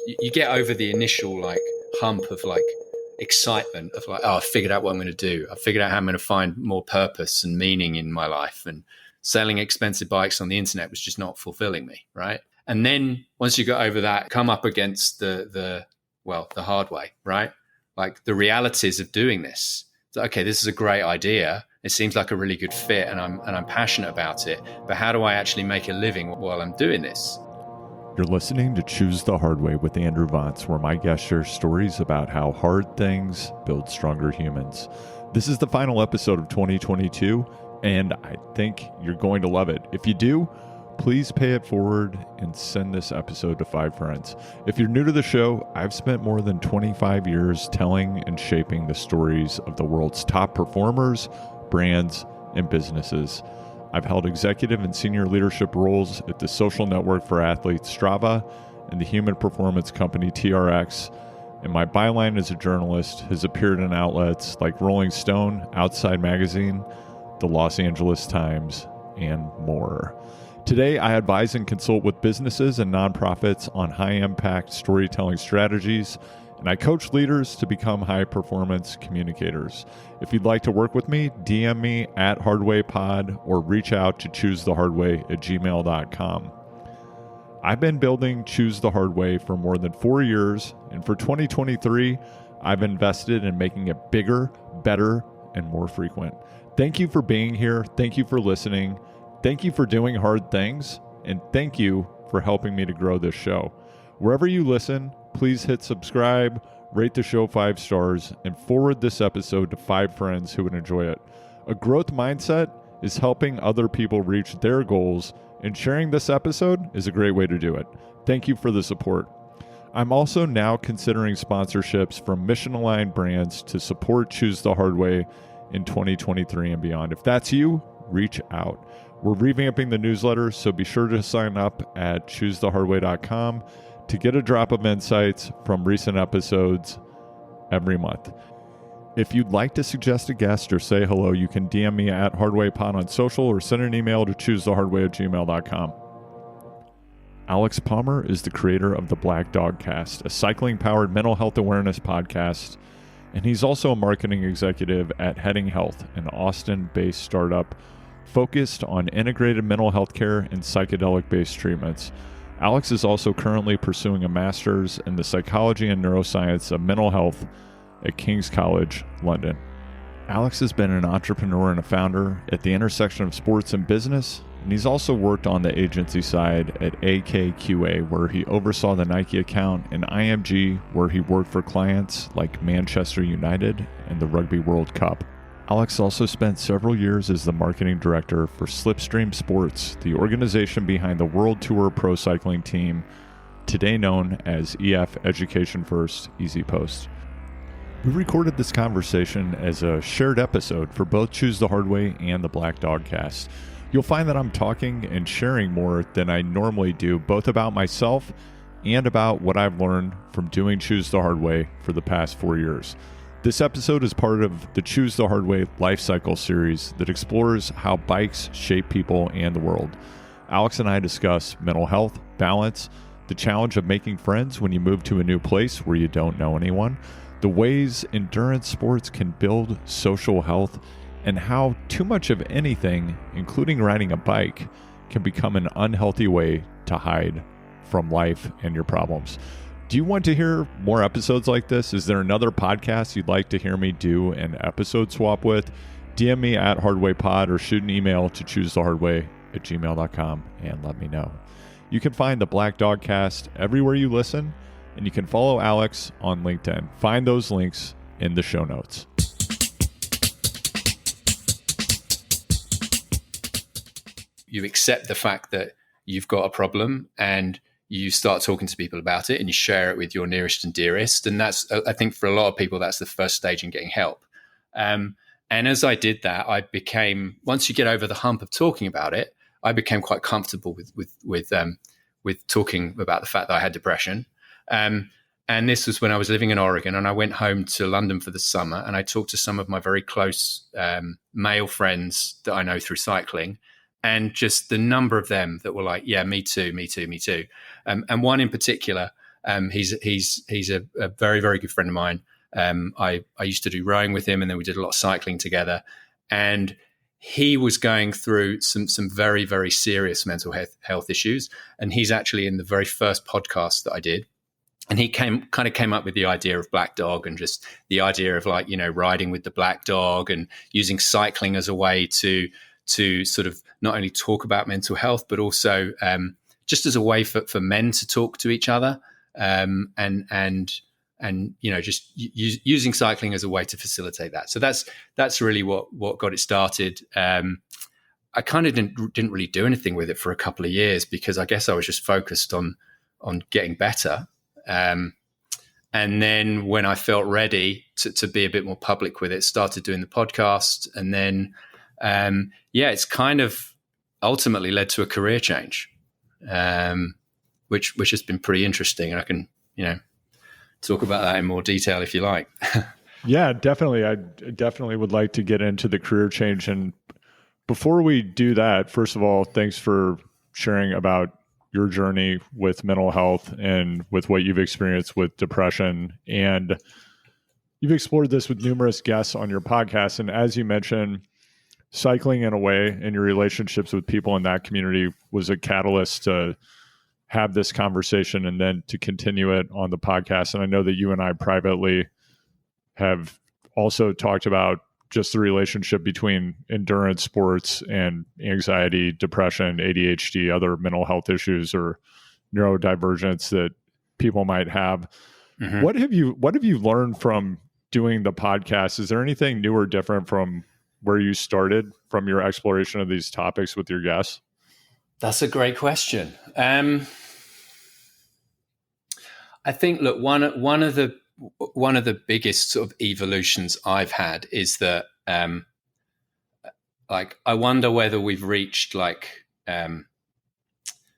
you get over the initial like hump of like excitement of like, oh, I figured out what I'm going to do. I figured out how I'm going to find more purpose and meaning in my life. And selling expensive bikes on the internet was just not fulfilling me, right? And then once you got over that, come up against the hard way, right? Like the realities of doing this. So, okay, this is a great idea. It seems like a really good fit, and I'm passionate about it. But how do I actually make a living while I'm doing this? You're listening to Choose the Hard Way with Andrew Vance, where my guests share stories about how hard things build stronger humans. This is the final episode of 2022, and I think you're going to love it. If you do, please pay it forward and send this episode to 5 friends. If you're new to the show, I've spent more than 25 years telling and shaping the stories of the world's top performers, brands, and businesses. I've held executive and senior leadership roles at the social network for athletes Strava and the human performance company TRX, and my byline as a journalist has appeared in outlets like Rolling Stone, Outside Magazine, the Los Angeles Times, and more. Today, I advise and consult with businesses and nonprofits on high-impact storytelling strategies, and I coach leaders to become high-performance communicators. If you'd like to work with me, DM me at HardwayPod or reach out to choosethehardway@gmail.com. I've been building Choose the Hard Way for more than 4 years, and for 2023, I've invested in making it bigger, better, and more frequent. Thank you for being here. Thank you for listening. Thank you for doing hard things, and thank you for helping me to grow this show. Wherever you listen, please hit subscribe, rate the show 5 stars, and forward this episode to 5 friends who would enjoy it. A growth mindset is helping other people reach their goals, and sharing this episode is a great way to do it. Thank you for the support. I'm also now considering sponsorships from mission-aligned brands to support Choose the Hard Way in 2023 and beyond. If that's you, reach out. We're revamping the newsletter, so be sure to sign up at choosethehardway.com to get a drop of insights from recent episodes every month. If you'd like to suggest a guest or say hello, you can DM me at HardwayPod on social or send an email to choosethehardway@gmail.com. Alex Palmer is the creator of the Blackdogcast, a cycling-powered mental health awareness podcast, and he's also a marketing executive at Heading Health, an Austin-based startup focused on integrated mental health care and psychedelic-based treatments. Alex is also currently pursuing a master's in the psychology and neuroscience of mental health at King's College, London. Alex has been an entrepreneur and a founder at the intersection of sports and business, and he's also worked on the agency side at AKQA, where he oversaw the Nike account, and IMG, where he worked for clients like Manchester United and the Rugby World Cup. Alex also spent several years as the marketing director for Slipstream Sports, the organization behind the World Tour Pro Cycling team, today known as EF Education First Easy Post. We recorded this conversation as a shared episode for both Choose the Hard Way and the Blackdogcast. You'll find that I'm talking and sharing more than I normally do, both about myself and about what I've learned from doing Choose the Hard Way for the past 4 years. This episode is part of the Choose the Hard Way Life Cycle series that explores how bikes shape people and the world. Alex and I discuss mental health, balance, the challenge of making friends when you move to a new place where you don't know anyone, the ways endurance sports can build social health, and how too much of anything, including riding a bike, can become an unhealthy way to hide from life and your problems. Do you want to hear more episodes like this? Is there another podcast you'd like to hear me do an episode swap with? DM me at HardwayPod or shoot an email to choosethehardway@gmail.com and let me know. You can find the Blackdogcast everywhere you listen, and you can follow Alex on LinkedIn. Find those links in the show notes. You accept the fact that you've got a problem and you start talking to people about it and you share it with your nearest and dearest. And that's, I think for a lot of people, that's the first stage in getting help. And as I did that, I became, once you get over the hump of talking about it, I became quite comfortable with talking about the fact that I had depression. And this was when I was living in Oregon, and I went home to London for the summer, and I talked to some of my very close male friends that I know through cycling. And just the number of them that were like, yeah, me too. And one in particular, He's a very, very good friend of mine. I used to do rowing with him, and then we did a lot of cycling together. And he was going through some very, very serious mental health issues. And he's actually in the very first podcast that I did. And he came up with the idea of Black Dog, and just the idea of, like, riding with the Black Dog and using cycling as a way to sort of not only talk about mental health, but also just as a way for men to talk to each other, and just using cycling as a way to facilitate that. So that's really what got it started. I kind of didn't really do anything with it for a couple of years, because I guess I was just focused on getting better. And then when I felt ready to be a bit more public with it, started doing the podcast. And then, it's kind of ultimately led to a career change, which has been pretty interesting. And I can, talk about that in more detail if you like. Yeah, definitely. I definitely would like to get into the career change. And before we do that, first of all, thanks for sharing about your journey with mental health and with what you've experienced with depression. And you've explored this with numerous guests on your podcast. And as you mentioned, cycling in a way and your relationships with people in that community was a catalyst to have this conversation and then to continue it on the podcast. And I know that you and I privately have also talked about just the relationship between endurance sports and anxiety, depression, ADHD, other mental health issues or neurodivergence that people might have. Mm-hmm. What have you learned from doing the podcast? Is there anything new or different from where you started from your exploration of these topics with your guests? That's a great question. I think, look, one of the biggest sort of evolutions I've had is that, I wonder whether we've reached not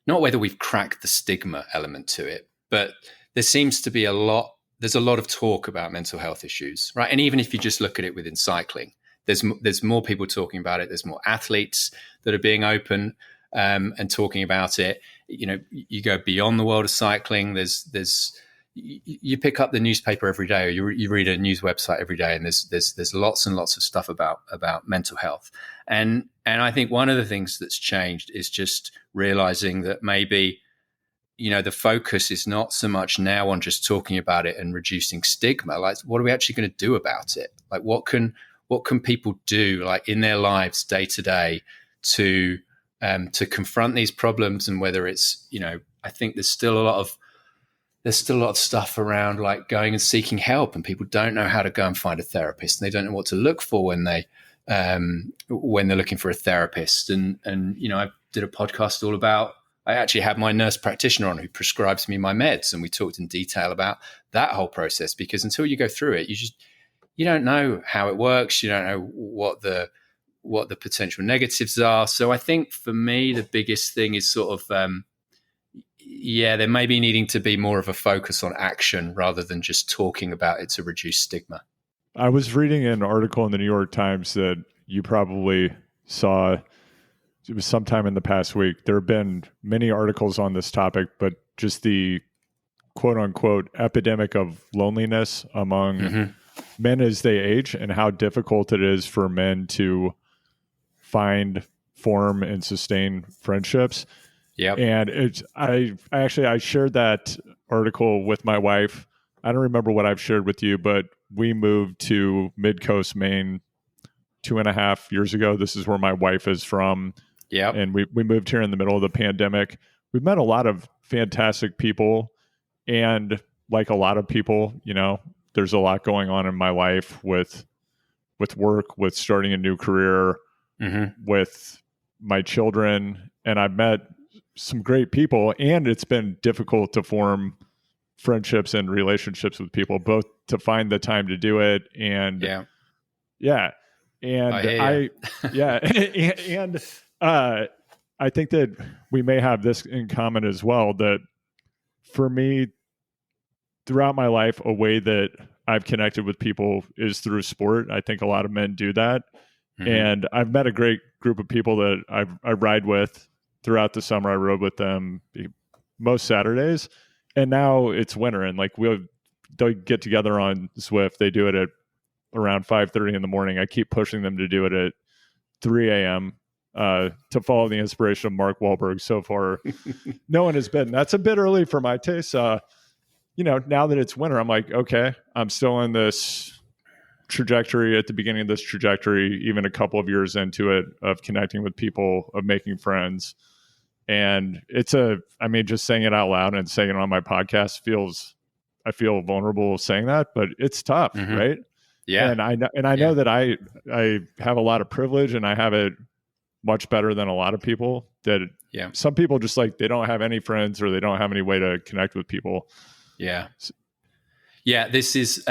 whether we've cracked the stigma element to it, but there seems to be there's a lot of talk about mental health issues, right? And even if you just look at it within cycling, there's more people talking about it. There's more athletes that are being open and talking about it. You go beyond the world of cycling. You pick up the newspaper every day, or you read a news website every day, and there's lots and lots of stuff about mental health. And I think one of the things that's changed is just realizing that maybe, the focus is not so much now on just talking about it and reducing stigma. Like, what are we actually going to do about it? Like, what can people do, like, in their lives day to day to confront these problems? And whether it's, I think there's still a lot of stuff around, like, going and seeking help, and people don't know how to go and find a therapist, and they don't know what to look for when they're looking for a therapist. And I did a podcast all about, I actually had my nurse practitioner on who prescribes me my meds, and we talked in detail about that whole process, because until you go through it, you don't know how it works. You don't know what the potential negatives are. So I think for me, the biggest thing is sort of, there may be needing to be more of a focus on action rather than just talking about it to reduce stigma. I was reading an article in the New York Times that you probably saw. It was sometime in the past week. There have been many articles on this topic, but just the quote unquote epidemic of loneliness among men as they age, and how difficult it is for men to find, form, and sustain friendships. Yeah. And I shared that article with my wife. I don't remember what I've shared with you, but we moved to Mid-Coast, Maine 2.5 years ago. This is where my wife is from. Yeah. And we moved here in the middle of the pandemic. We've met a lot of fantastic people, and like a lot of people, there's a lot going on in my life with work, with starting a new career, with my children. And I've met some great people, and it's been difficult to form friendships and relationships with people, both to find the time to do it. And I think that we may have this in common as well, that for me, throughout my life, a way that I've connected with people is through sport. I think a lot of men do that. And I've met a great group of people that I ride with throughout the summer. I rode with them most Saturdays. And now it's winter, and like they'll get together on Zwift. They do it at around 5:30 in the morning. I keep pushing them to do it at 3 a.m. To follow the inspiration of Mark Wahlberg. So far, no one has been. That's a bit early for my taste. Now that it's winter, I'm like, okay, I'm still in this trajectory at the beginning of this trajectory, even a couple of years into it, of connecting with people, of making friends. And just saying it out loud and saying it on my podcast I feel vulnerable saying that, but it's tough, right? Yeah. And I know that I have a lot of privilege, and I have it much better than a lot of people. That some people just like, they don't have any friends, or they don't have any way to connect with people. Yeah. Yeah. This is,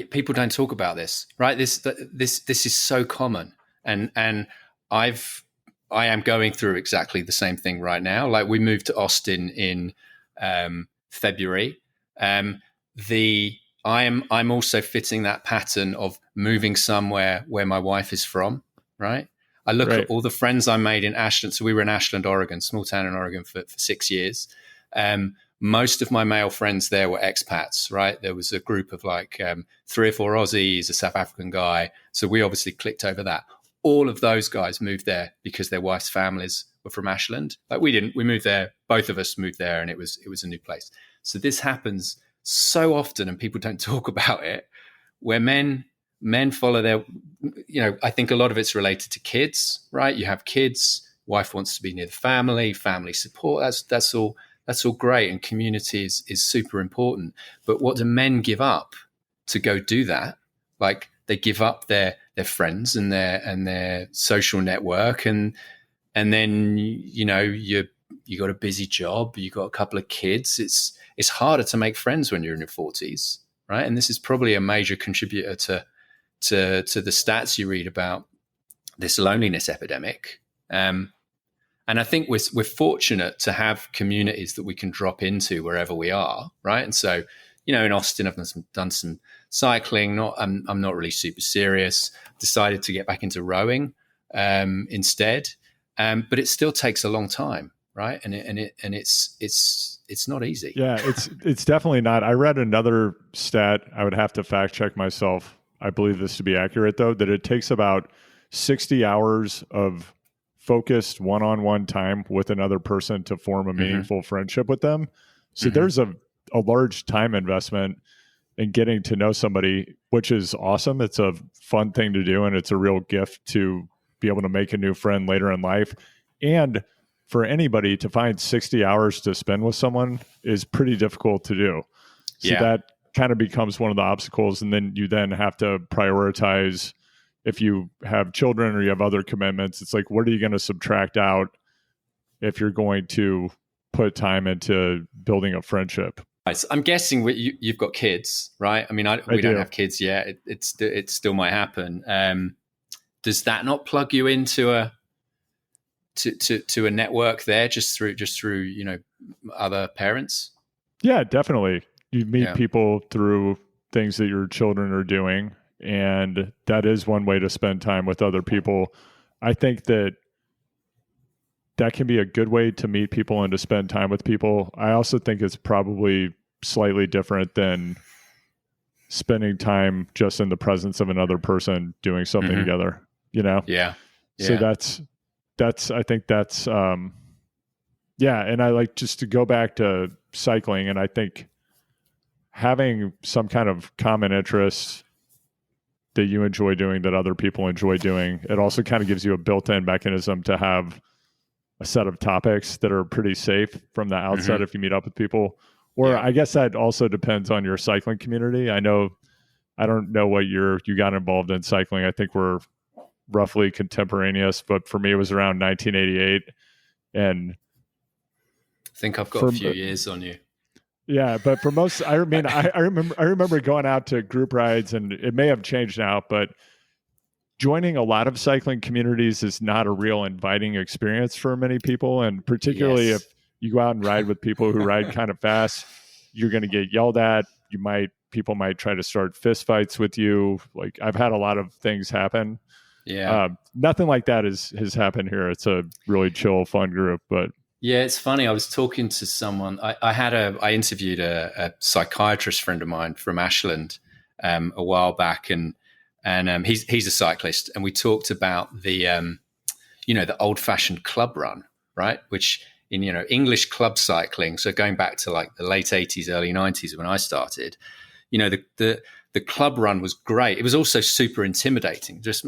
people don't talk about this, right? This is so common. And I am going through exactly the same thing right now. Like, we moved to Austin in February. I'm also fitting that pattern of moving somewhere where my wife is from, right? I look at all the friends I made in Ashland. So we were in Ashland, Oregon, small town in Oregon for 6 years. Most of my male friends there were expats, right? There was a group of like 3 or 4 Aussies, a South African guy. So we obviously clicked over that. All of those guys moved there because their wives' families were from Ashland. Like, we didn't. We moved there. Both of us moved there, and it was a new place. So this happens so often, and people don't talk about it, where men follow their, I think a lot of it's related to kids, right? You have kids, wife wants to be near the family support. That's all great. And community is super important. But what do men give up to go do that? Like, they give up their friends and their social network. And then, you got a busy job, you got a couple of kids. It's harder to make friends when you're in your 40s, right? And this is probably a major contributor to the stats you read about this loneliness epidemic. And I think we're fortunate to have communities that we can drop into wherever we are, right? And so, in Austin, I've done some cycling. I'm not really super serious. Decided to get back into rowing instead, but it still takes a long time, right? And it's not easy. Yeah, it's definitely not. I read another stat. I would have to fact check myself. I believe this to be accurate, though, that it takes about 60 hours of focused one-on-one time with another person to form a meaningful friendship with them. So there's a large time investment in getting to know somebody, which is awesome. It's a fun thing to do, and it's a real gift to be able to make a new friend later in life. And for anybody to find 60 hours to spend with someone is pretty difficult to do. So that kind of becomes one of the obstacles. And then you have to prioritize. If you have children or you have other commitments, it's like, what are you going to subtract out if you're going to put time into building a friendship? I'm guessing you've got kids, right? I mean, we don't have kids yet. It still might happen. Does that not plug you into a network there just through other parents? Yeah, definitely. You meet people through things that your children are doing, and that is one way to spend time with other people. I think that can be a good way to meet people and to spend time with people. I also think it's probably slightly different than spending time just in the presence of another person doing something together, Yeah. So I think that's, and I like just to go back to cycling. And I think having some kind of common interest that you enjoy doing, that other people enjoy doing, it also kind of gives you a built-in mechanism to have a set of topics that are pretty safe from the outset if you meet up with people. Or I guess that also depends on your cycling community. I don't know what year you got involved in cycling. I think we're roughly contemporaneous, but for me, it was around 1988. And I think I've got a few years on you. Yeah, but for most, I remember going out to group rides, and it may have changed now, but joining a lot of cycling communities is not a real inviting experience for many people. And particularly if you go out and ride with people who ride kind of fast, you're going to get yelled at. People might try to start fist fights with you. Like, I've had a lot of things happen. Yeah. Nothing like that has happened here. It's a really chill, fun group, but Yeah, it's funny. I was talking to someone. I interviewed a psychiatrist friend of mine from Ashland a while back, and he's a cyclist, and we talked about the old fashioned club run, right? Which in English club cycling. So going back to like the late 80s, early 90s when I started, the club run was great. It was also super intimidating. Just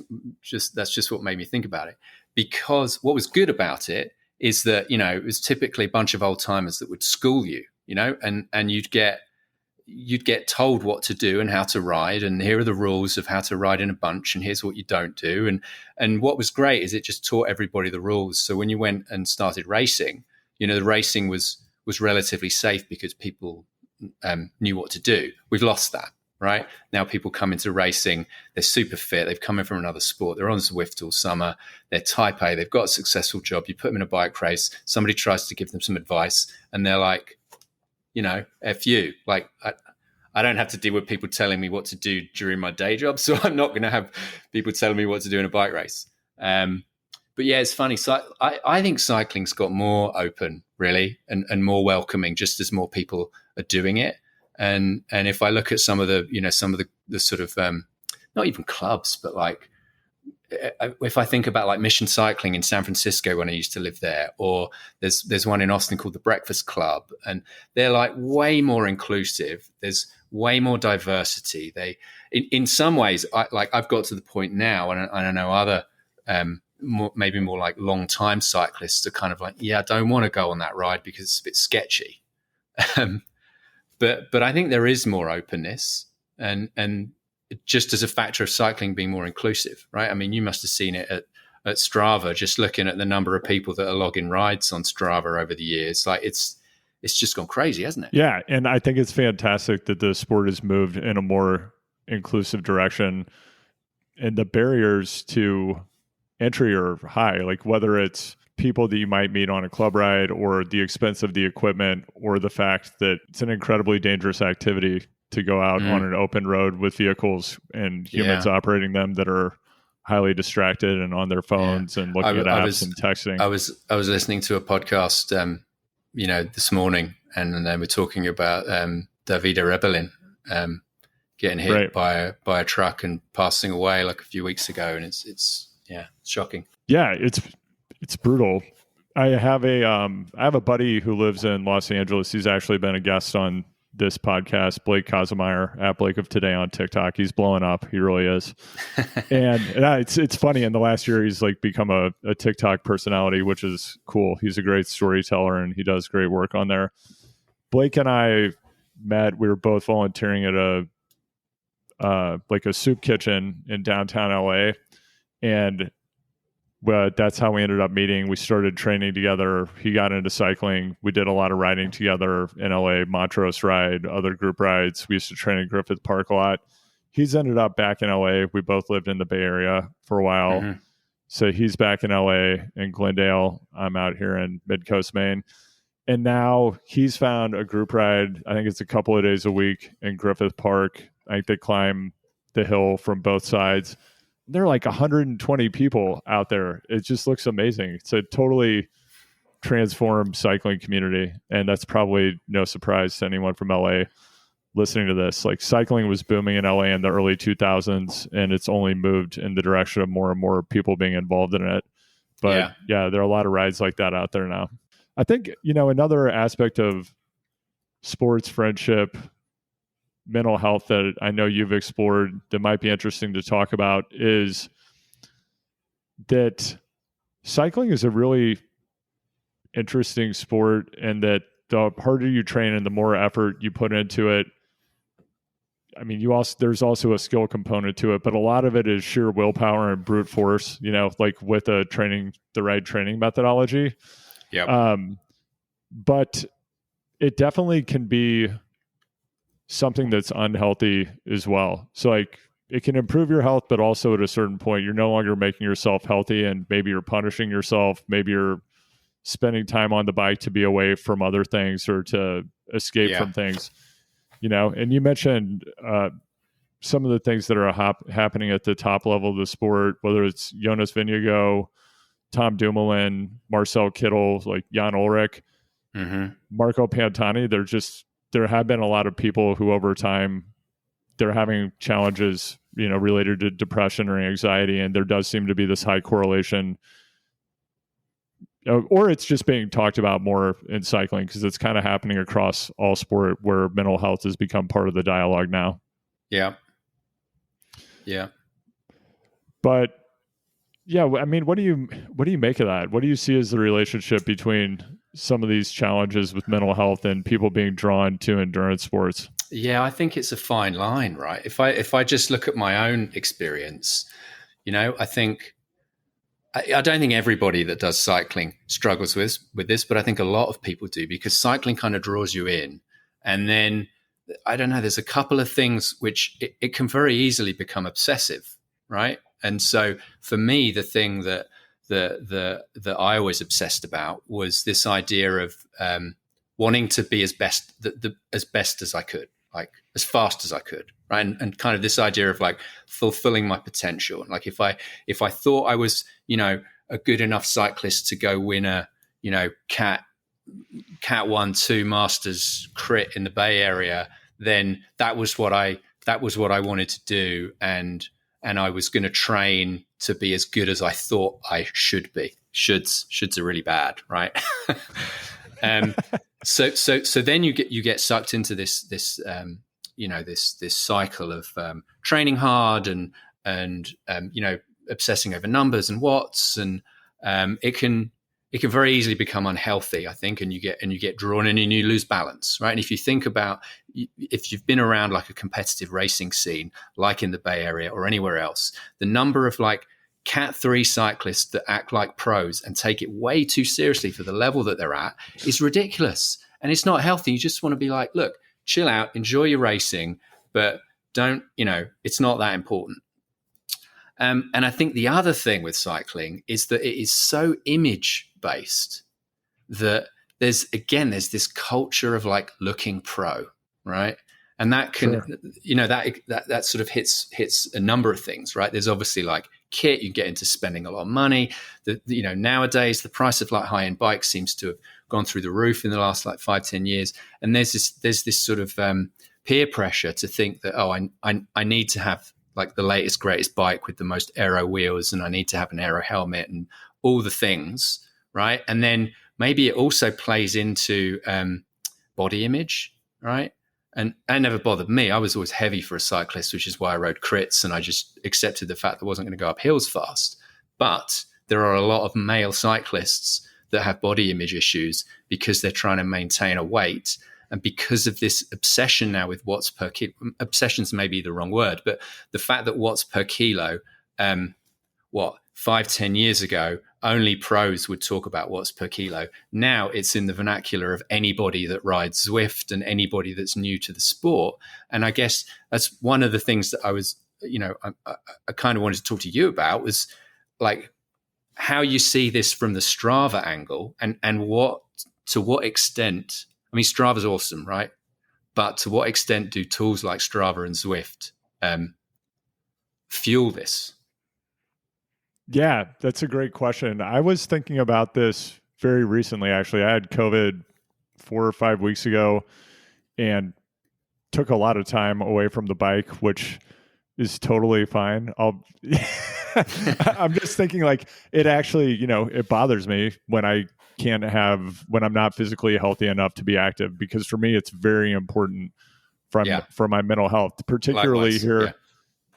that's just what made me think about it. Because what was good about it is that it was typically a bunch of old timers that would school you, and you'd get told what to do and how to ride, and here are the rules of how to ride in a bunch, and here's what you don't do. And what was great is it just taught everybody the rules. So when you went and started racing, the racing was relatively safe because people knew what to do. We've lost that. Right now, people come into racing, they're super fit, they've come in from another sport, they're on Zwift all summer, they're type A, they've got a successful job. You put them in a bike race, somebody tries to give them some advice, and they're like, F you. Like, I don't have to deal with people telling me what to do during my day job, so I'm not going to have people telling me what to do in a bike race. But yeah, it's funny. So I think cycling's got more open, really, and more welcoming, just as more people are doing it. And if I look at some of the sort of not even clubs, but like if I think about like Mission Cycling in San Francisco when I used to live there, or there's one in Austin called the Breakfast Club, and they're like way more inclusive. There's way more diversity. They in some ways, I've got to the point now, and I don't know other maybe more like long time cyclists are kind of like, yeah, I don't want to go on that ride because it's a bit sketchy. But I think there is more openness, and just as a factor of cycling being more inclusive, right? I mean, you must have seen it at Strava, just looking at the number of people that are logging rides on Strava over the years. Like it's just gone crazy, hasn't it? Yeah, and I think it's fantastic that the sport has moved in a more inclusive direction, and the barriers to entry are high. Like whether it's people that you might meet on a club ride, or the expense of the equipment, or the fact that it's an incredibly dangerous activity to go out on an open road with vehicles and humans operating them that are highly distracted and on their phones and looking at apps and texting. I was listening to a podcast, this morning, and they were talking about Davide Rebellin getting hit by a truck and passing away like a few weeks ago, and it's shocking. Yeah, it's brutal. I have a buddy who lives in Los Angeles. He's actually been a guest on this podcast, Blake Kazemeier, at Blake of Today on TikTok. He's blowing up. He really is. And it's funny. In the last year, he's like become a TikTok personality, which is cool. He's a great storyteller and he does great work on there. Blake and I met. We were both volunteering at a soup kitchen in downtown LA, and that's how we ended up meeting. We started training together. He got into cycling. We did a lot of riding together in LA, Montrose ride, other group rides. We used to train in Griffith Park a lot. He's ended up back in LA. We both lived in the Bay Area for a while. Mm-hmm. So he's back in LA in Glendale. I'm out here in Mid-Coast, Maine. And now he's found a group ride. I think it's a couple of days a week in Griffith Park. I think they climb the hill from both sides. There are like 120 people out there. It just looks amazing. It's a totally transformed cycling community. And that's probably no surprise to anyone from LA listening to this. Like cycling was booming in LA in the early 2000s, and it's only moved in the direction of more and more people being involved in it. But yeah, there are a lot of rides like that out there now. I think, another aspect of sports, friendship, mental health that I know you've explored that might be interesting to talk about is that cycling is a really interesting sport, and that the harder you train and the more effort you put into it, I mean, there's also a skill component to it, but a lot of it is sheer willpower and brute force, like with the right training methodology. Yeah. But it definitely can be something that's unhealthy as well. So like it can improve your health, but also at a certain point, you're no longer making yourself healthy, and maybe you're punishing yourself. Maybe you're spending time on the bike to be away from other things or to escape from things, and you mentioned some of the things that are happening at the top level of the sport, whether it's Jonas Vingegaard Tom Dumoulin, Marcel Kittel, like Jan Ulrich, Marco Pantani, there have been a lot of people who over time they're having challenges, related to depression or anxiety. And there does seem to be this high correlation, or it's just being talked about more in cycling because it's kind of happening across all sport where mental health has become part of the dialogue now. Yeah. Yeah. But yeah, I mean, what do you make of that? What do you see as the relationship between some of these challenges with mental health and people being drawn to endurance sports? Yeah, I think it's a fine line, right? If I just look at my own experience, I think I don't think everybody that does cycling struggles with this, but I think a lot of people do because cycling kind of draws you in. And then, I don't know, there's a couple of things which it can very easily become obsessive, right? And so for me, the thing that I always obsessed about was this idea of wanting to be as best as I could, like as fast as I could, right? And kind of this idea of like fulfilling my potential. Like if I thought I was, a good enough cyclist to go win a, Cat 1-2 Masters crit in the Bay Area, then that was what I wanted to do. And I was going to train to be as good as I thought I should be. Shoulds are really bad, right? So then you get sucked into this cycle of training hard and obsessing over numbers and watts, and it can very easily become unhealthy, I think, and you get drawn in and you lose balance, right? And if you think about if you've been around like a competitive racing scene, like in the Bay Area or anywhere else, the number of like Cat 3 cyclists that act like pros and take it way too seriously for the level that they're at is ridiculous. And it's not healthy. You just want to be like, look, chill out, enjoy your racing, but don't, it's not that important. And I think the other thing with cycling is that it is so image based that there's this culture of like looking pro, right? And that can, that sort of hits a number of things, right? There's obviously like kit, you get into spending a lot of money. Nowadays the price of like high-end bikes seems to have gone through the roof in the last like 5-10 years. And there's this sort of peer pressure to think that, I need to have like the latest, greatest bike with the most aero wheels, and I need to have an aero helmet and all the things, right? And then maybe it also plays into body image, right? And that never bothered me. I was always heavy for a cyclist, which is why I rode crits, and I just accepted the fact that I wasn't going to go up hills fast. But there are a lot of male cyclists that have body image issues because they're trying to maintain a weight. And because of this obsession now with watts per kilo, obsession's maybe the wrong word, but the fact that watts per kilo, 5-10 years ago, only pros would talk about watts per kilo. Now it's in the vernacular of anybody that rides Zwift and anybody that's new to the sport. And I guess that's one of the things that I was, I kind of wanted to talk to you about was like how you see this from the Strava angle and to what extent. I mean, Strava's awesome, right? But to what extent do tools like Strava and Zwift fuel this? Yeah, that's a great question. I was thinking about this very recently, actually. I had COVID 4 or 5 weeks ago and took a lot of time away from the bike, which is totally fine. I'm just thinking like it actually, it bothers me when when I'm not physically healthy enough to be active, because for me, it's very important for my mental health, particularly here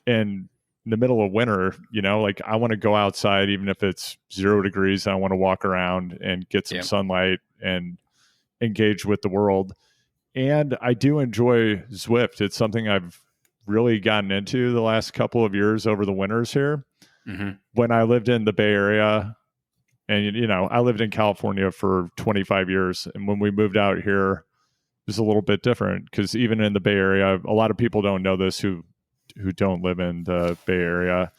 in the middle of winter. Like I want to go outside, even if it's 0 degrees. I want to walk around and get some sunlight and engage with the world. And I do enjoy Zwift. It's something I've really gotten into the last couple of years over the winters here. Mm-hmm. When I lived in the Bay Area, and, I lived in California for 25 years. And when we moved out here, it was a little bit different because even in the Bay Area, a lot of people don't know this who don't live in the Bay Area.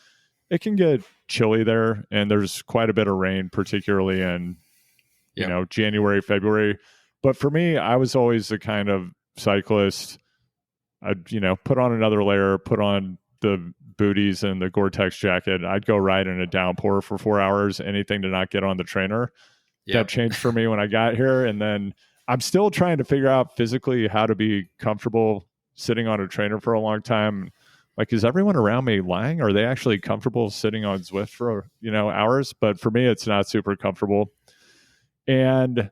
It can get chilly there, and there's quite a bit of rain, particularly in, January, February. But for me, I was always the kind of cyclist, I'd, put on another layer, put on the booties and the Gore-Tex jacket. I'd go ride in a downpour for 4 hours, anything to not get on the trainer. That changed for me when I got here. And then I'm still trying to figure out physically how to be comfortable sitting on a trainer for a long time. Like, is everyone around me lying? Are they actually comfortable sitting on Zwift for, hours? But for me, it's not super comfortable. And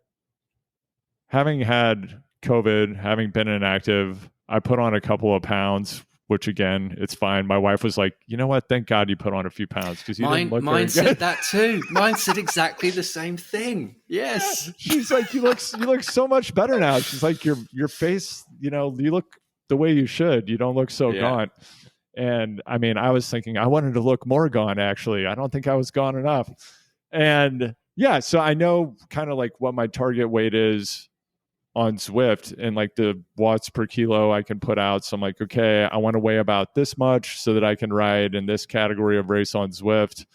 having had COVID, having been inactive, I put on a couple of pounds, which again, it's fine. My wife was like, you know what? Thank God you put on a few pounds because you didn't look very good. Mine said that too. Mine said exactly the same thing. Yes. Yeah. She's like, you look so much better now. She's like, your face, you look the way you should. You don't look so gaunt. And I mean, I was thinking I wanted to look more gaunt, actually. I don't think I was gaunt enough. And yeah, so I know kind of like what my target weight is on Zwift and like the watts per kilo I can put out. So I'm like, okay, I want to weigh about this much so that I can ride in this category of race on Zwift.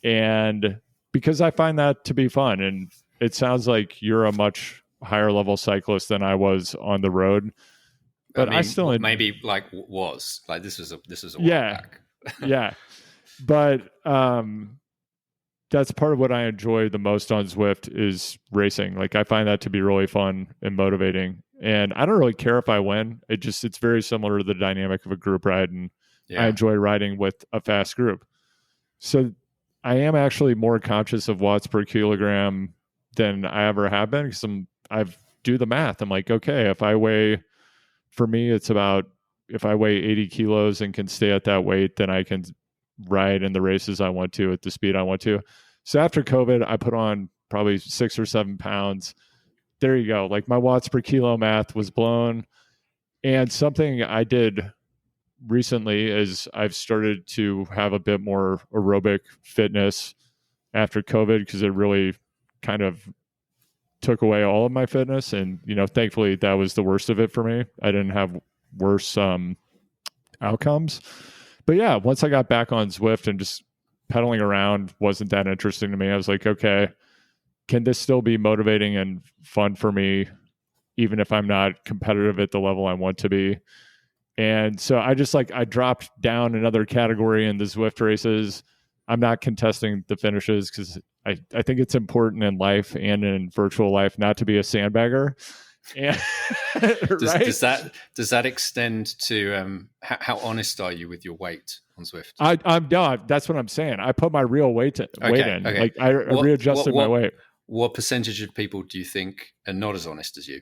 And because I find that to be fun. And it sounds like you're a much higher level cyclist than I was on the road. But I still maybe like was like this was a while back. Yeah. But that's part of what I enjoy the most on Zwift is racing. Like I find that to be really fun and motivating. And I don't really care if I win. It's very similar to the dynamic of a group ride. And I enjoy riding with a fast group. So I am actually more conscious of watts per kilogram than I ever have been because I do the math. I'm like, okay, for me, it's about if I weigh 80 kilos and can stay at that weight, then I can ride in the races I want to at the speed I want to. So after COVID, I put on probably 6 or 7 pounds. There you go. Like my watts per kilo math was blown. And something I did recently is I've started to have a bit more aerobic fitness after COVID because it really kind of took away all of my fitness. And, thankfully that was the worst of it for me. I didn't have worse outcomes. But yeah, once I got back on Zwift and just pedaling around wasn't that interesting to me. I was like, okay, can this still be motivating and fun for me, even if I'm not competitive at the level I want to be? And so I dropped down another category in the Zwift races. I'm not contesting the finishes because I think it's important in life and in virtual life not to be a sandbagger. And, does that extend to how honest are you with your weight on Zwift? I'm done. That's what I'm saying. I put my real weight in. Okay. Like I readjusted my weight. What percentage of people do you think are not as honest as you?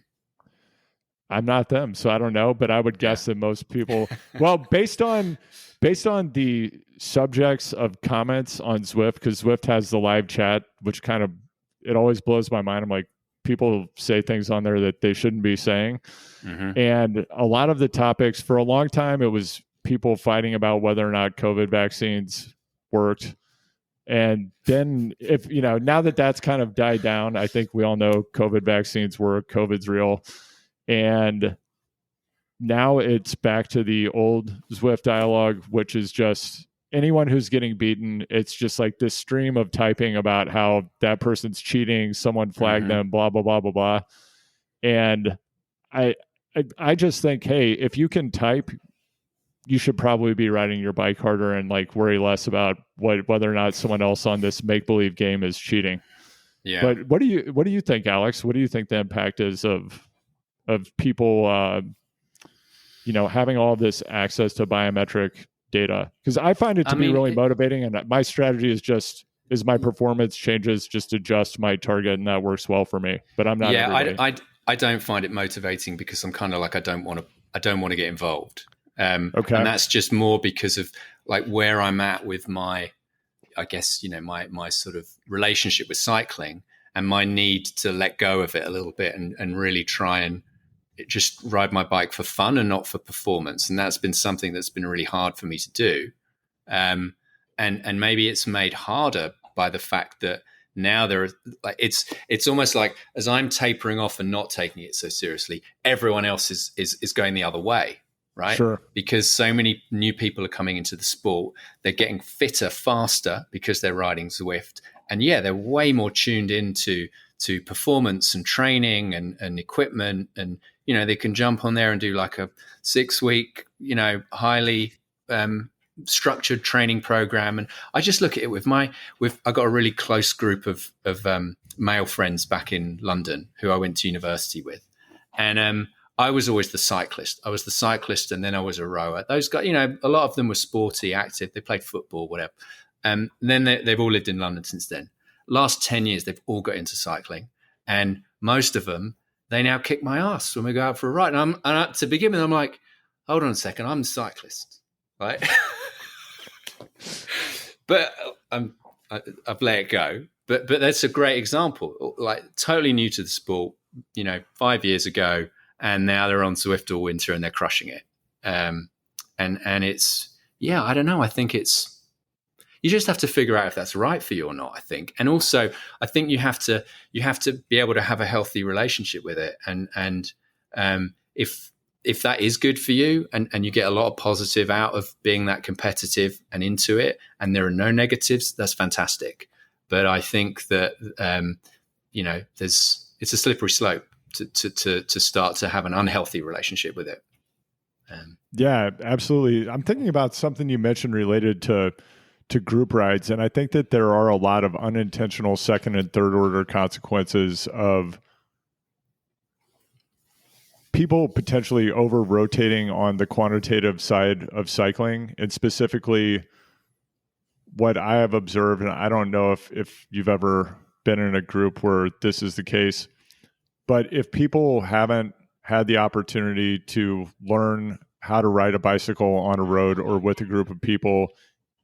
I'm not them, so I don't know, but I would guess that most people. Well, based on the subjects of comments on Zwift, because Zwift has the live chat, which it always blows my mind. I'm like, people say things on there that they shouldn't be saying. Mm-hmm. And a lot of the topics for a long time, it was people fighting about whether or not COVID vaccines worked. And then now that that's kind of died down, I think we all know COVID vaccines work, COVID's real. And now it's back to the old Zwift dialogue, which is just anyone who's getting beaten. It's just like this stream of typing about how that person's cheating, someone flagged them, blah, blah, blah, blah, blah. And I just think, hey, if you can type, you should probably be riding your bike harder and like worry less about whether or not someone else on this make-believe game is cheating. Yeah. But what do you think, Alex? What do you think the impact is of people, having all this access to biometric data? Because I find it to be really motivating, and my strategy is just as my performance changes, just adjust my target, and that works well for me. But I'm not. Yeah, I don't find it motivating because I'm kind of like I don't want to get involved. Okay, and that's just more because of like where I'm at with my, I guess my sort of relationship with cycling and my need to let go of it a little bit and really try and just ride my bike for fun and not for performance. And that's been something that's been really hard for me to do. And maybe it's made harder by the fact that now there are like, it's almost like as I'm tapering off and not taking it so seriously, everyone else is going the other way. Right. Sure. Because so many new people are coming into the sport. They're getting fitter faster because they're riding Zwift. And they're way more tuned into performance and training and equipment. And, they can jump on there and do like a 6-week, highly structured training program. And I just look at it with I got a really close group of male friends back in London who I went to university with. And I was always the cyclist. I was the cyclist, and then I was a rower. Those guys, a lot of them were sporty, active. They played football, whatever. And then they've all lived in London since then. Last 10 years, they've all got into cycling. And most of them, they now kick my ass when we go out for a ride. And to begin with, I'm like, hold on a second, I'm the cyclist, right? But I've let it go. But that's a great example. Like totally new to the sport, 5 years ago, and now they're on Zwift all winter and they're crushing it. And it's, I don't know. I think you just have to figure out if that's right for you or not, I think. And also, I think you have to be able to have a healthy relationship with it. And if that is good for you and you get a lot of positive out of being that competitive and into it, and there are no negatives, that's fantastic. But I think that, it's a slippery slope to start to have an unhealthy relationship with it. Yeah, absolutely. I'm thinking about something you mentioned related to group rides. And I think that there are a lot of unintentional second and third order consequences of people potentially over rotating on the quantitative side of cycling. And specifically what I have observed, and I don't know if you've ever been in a group where this is the case, but if people haven't had the opportunity to learn how to ride a bicycle on a road or with a group of people,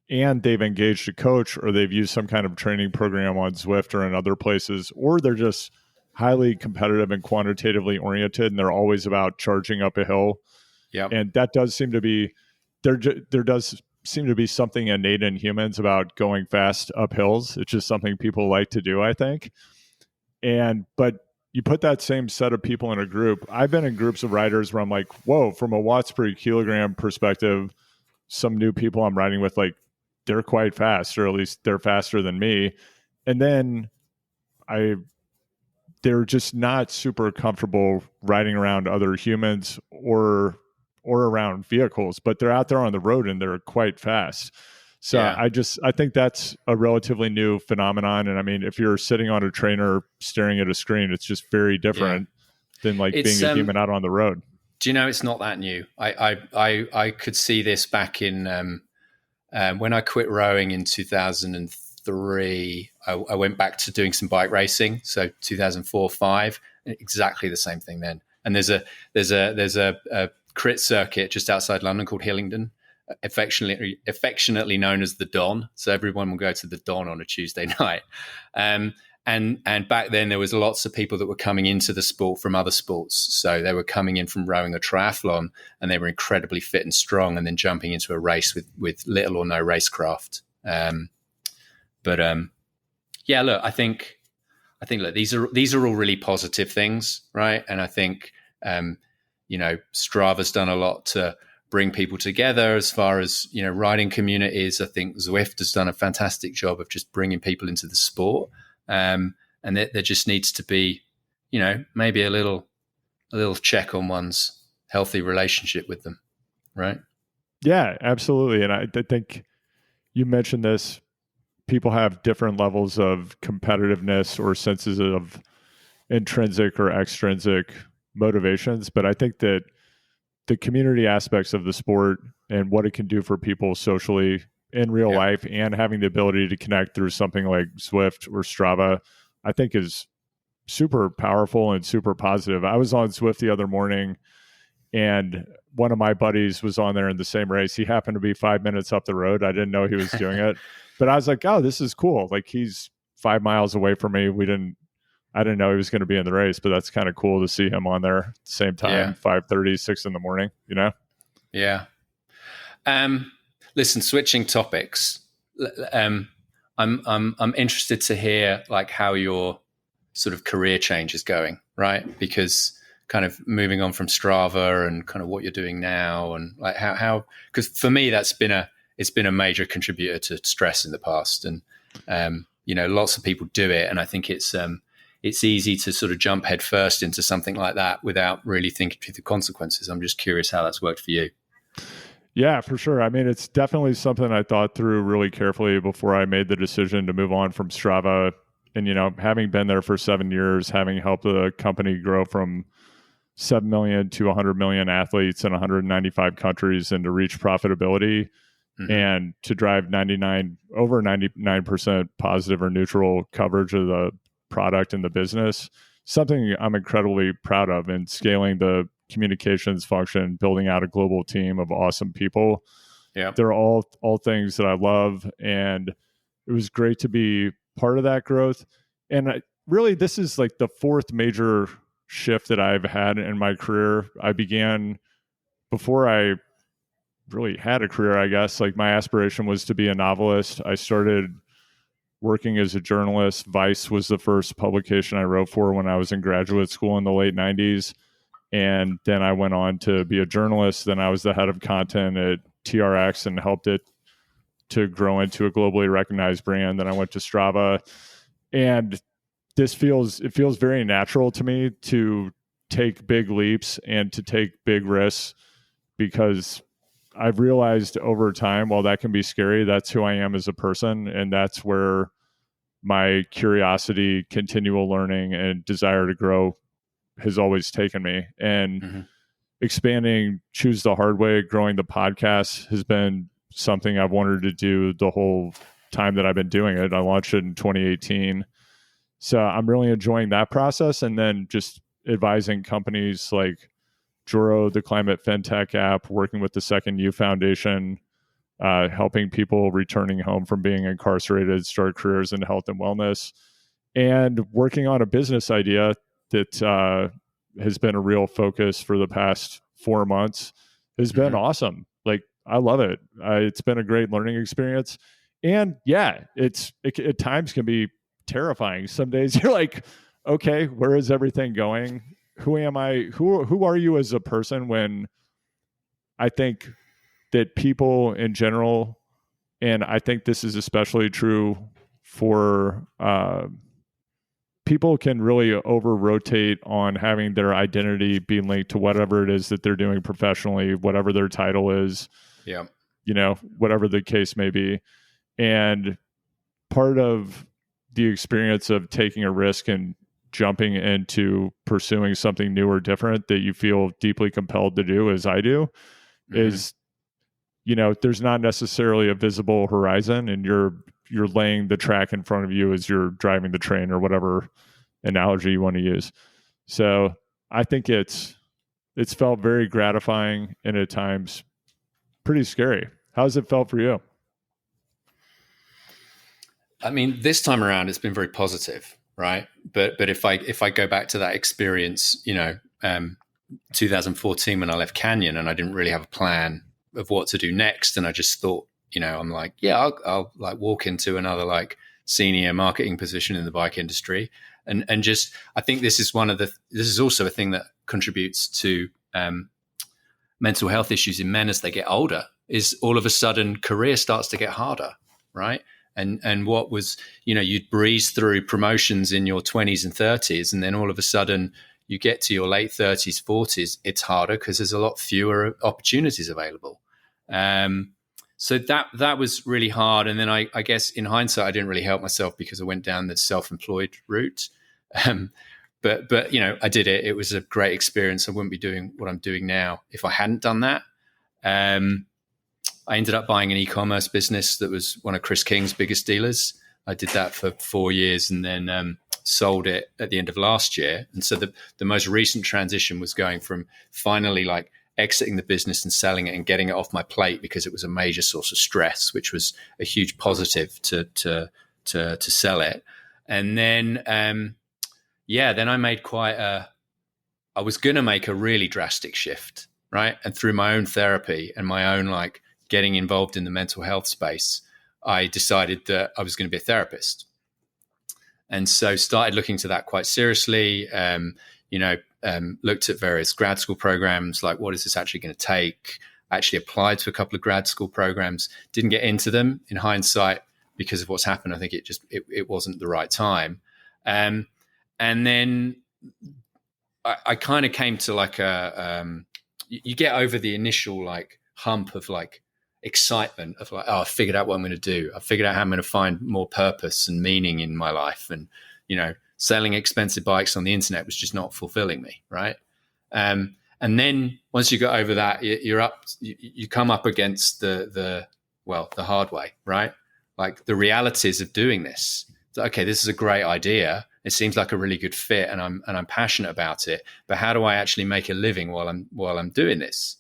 and they've engaged a coach or they've used some kind of training program on Zwift or in other places, or they're just highly competitive and quantitatively oriented, and they're always about charging up a hill. Yeah. And that does seem to be, there does seem to be something innate in humans about going fast up hills. It's just something people like to do, I think. But you put that same set of people in a group. I've been in groups of riders where I'm like, whoa, from a watts per kilogram perspective, some new people I'm riding with, like, they're quite fast, or at least they're faster than me. And then they're just not super comfortable riding around other humans or around vehicles, but they're out there on the road and they're quite fast. So yeah. I think that's a relatively new phenomenon. And I mean, if you're sitting on a trainer staring at a screen, it's just very different than being a human out on the road. Do you know, it's not that new. I could see this back in when I quit rowing in 2003. I went back to doing some bike racing. So 2004-05, exactly the same thing then. And there's a crit circuit just outside London called Hillingdon, affectionately known as the Don. So everyone will go to the Don on a Tuesday night. And back then there was lots of people that were coming into the sport from other sports. So they were coming in from rowing a triathlon, and they were incredibly fit and strong, and then jumping into a race with little or no racecraft. Look, I think look, these are all really positive things, right? And I think Strava's done a lot to bring people together as far as riding communities. I think Zwift has done a fantastic job of just bringing people into the sport. And there just needs to be, maybe a little check on one's healthy relationship with them, right? Yeah, absolutely. And I think you mentioned this. People have different levels of competitiveness or senses of intrinsic or extrinsic motivations, but I think that the community aspects of the sport and what it can do for people socially in real life, and having the ability to connect through something like Zwift or Strava, I think is super powerful and super positive. I was on Zwift the other morning, and one of my buddies was on there in the same race. He happened to be 5 minutes up the road. I didn't know he was doing it, but I was like, oh, this is cool. Like, he's 5 miles away from me. I didn't know he was going to be in the race, but that's kind of cool to see him on there at the same time, 5:30, 6 in the morning, Yeah. Listen, switching topics. I'm interested to hear how your sort of career change is going, right? Because kind of moving on from Strava and kind of what you're doing now, and how because for me it's been a major contributor to stress in the past, and lots of people do it, and I think it's easy to sort of jump head first into something like that without really thinking through the consequences. I'm just curious how that's worked for you. Yeah, for sure. I mean, it's definitely something I thought through really carefully before I made the decision to move on from Strava. And, having been there for 7 years, having helped the company grow from 7 million to 100 million athletes in 195 countries and to reach profitability and to drive over 99% positive or neutral coverage of the product and the business, something I'm incredibly proud of, and scaling the communications function, building out a global team of awesome people. Yeah. They're all things that I love. And it was great to be part of that growth. And really, this is like the fourth major shift that I've had in my career. I began before I really had a career, I guess. Like, my aspiration was to be a novelist. I started working as a journalist. Vice was the first publication I wrote for when I was in graduate school in the late 90s. And then I went on to be a journalist. Then I was the head of content at TRX and helped it to grow into a globally recognized brand. Then I went to Strava. And it feels very natural to me to take big leaps and to take big risks, because I've realized over time, while that can be scary, that's who I am as a person. And that's where my curiosity, continual learning, and desire to grow has always taken me. And expanding Choose the Hard Way, growing the podcast, has been something I've wanted to do the whole time that I've been doing it. I launched it in 2018. So I'm really enjoying that process. And then just advising companies like Juro, the climate fintech app, working with the Second U Foundation, helping people returning home from being incarcerated start careers in health and wellness, and working on a business idea that has been a real focus for the past 4 months. Has been awesome. Like, I love it. It's been a great learning experience. And yeah, it at times can be terrifying. Some days you're like, okay, where is everything going? Who am I? Who are you as a person? When I think that people in general, and I think this is especially true for people, can really over rotate on having their identity be linked to whatever it is that they're doing professionally, whatever their title is, whatever the case may be. And part of the experience of taking a risk and jumping into pursuing something new or different that you feel deeply compelled to do, as I do, is, there's not necessarily a visible horizon, and you're laying the track in front of you as you're driving the train, or whatever analogy you want to use. So I think it's felt very gratifying, and at times pretty scary. How's it felt for you? I mean, this time around, it's been very positive, right? But if I go back to that experience, 2014, when I left Canyon, and I didn't really have a plan of what to do next, and I just thought, I'm like, yeah, I'll like walk into another like senior marketing position in the bike industry, and just, I think this is also a thing that contributes to mental health issues in men as they get older. Is all of a sudden career starts to get harder, right? And what was, you'd breeze through promotions in your 20s and 30s, and then all of a sudden you get to your late 30s, 40s, it's harder because there's a lot fewer opportunities available. So that was really hard. And then I guess in hindsight, I didn't really help myself because I went down the self-employed route. But I did it. It was a great experience. I wouldn't be doing what I'm doing now if I hadn't done that. I ended up buying an e-commerce business that was one of Chris King's biggest dealers. I did that for 4 years and then sold it at the end of last year. And so the most recent transition was going from finally like exiting the business and selling it and getting it off my plate, because it was a major source of stress, which was a huge positive to sell it. And then, then I made I was going to make a really drastic shift, right? And through my own therapy and my own like getting involved in the mental health space, I decided that I was going to be a therapist. And so started looking to that quite seriously, looked at various grad school programs, like what is this actually going to take? I actually applied to a couple of grad school programs, didn't get into them in hindsight because of what's happened. I think it wasn't the right time. And then I kind of came to like you get over the initial like hump of like excitement of like, oh, I figured out what I'm going to do. I figured out how I'm going to find more purpose and meaning in my life. And, you know, selling expensive bikes on the internet was just not fulfilling me. Right. And then once you got over that, you come up against the hard way, right? Like the realities of doing this. So, okay, this is a great idea. It seems like a really good fit, and I'm passionate about it. But how do I actually make a living while I'm doing this?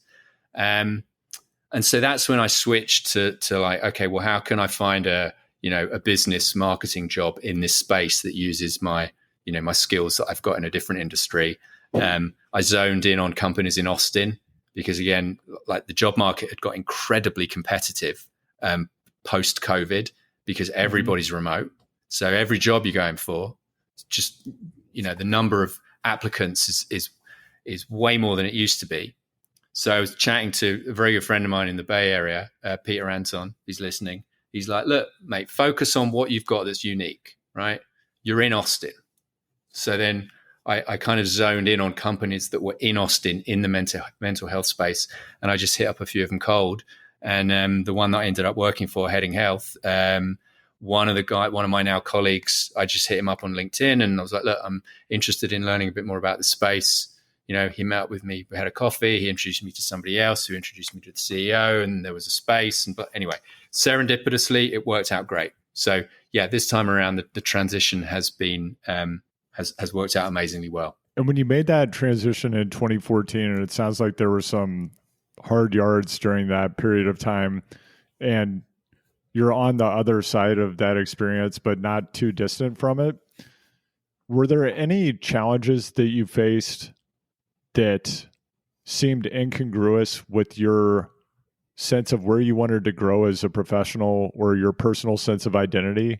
And so that's when I switched to like, okay, well, how can I find a business marketing job in this space that uses my skills that I've got in a different industry. I zoned in on companies in Austin because, again, like the job market had got incredibly competitive post COVID because everybody's remote. So every job you're going for, just, the number of applicants is way more than it used to be. So I was chatting to a very good friend of mine in the Bay Area, Peter Anton. He's listening. He's like, look, mate, focus on what you've got that's unique, right? You're in Austin. So then I kind of zoned in on companies that were in Austin in the mental health space. And I just hit up a few of them cold. And the one that I ended up working for, Heading Health, one of my now colleagues, I just hit him up on LinkedIn and I was like, look, I'm interested in learning a bit more about the space. He met up with me, we had a coffee, he introduced me to somebody else who introduced me to the CEO, and there was a space. But anyway, serendipitously, it worked out great. So yeah, this time around, the transition has been, has worked out amazingly well. And when you made that transition in 2014, and it sounds like there were some hard yards during that period of time, and you're on the other side of that experience, but not too distant from it. Were there any challenges that you faced that seemed incongruous with your sense of where you wanted to grow as a professional or your personal sense of identity,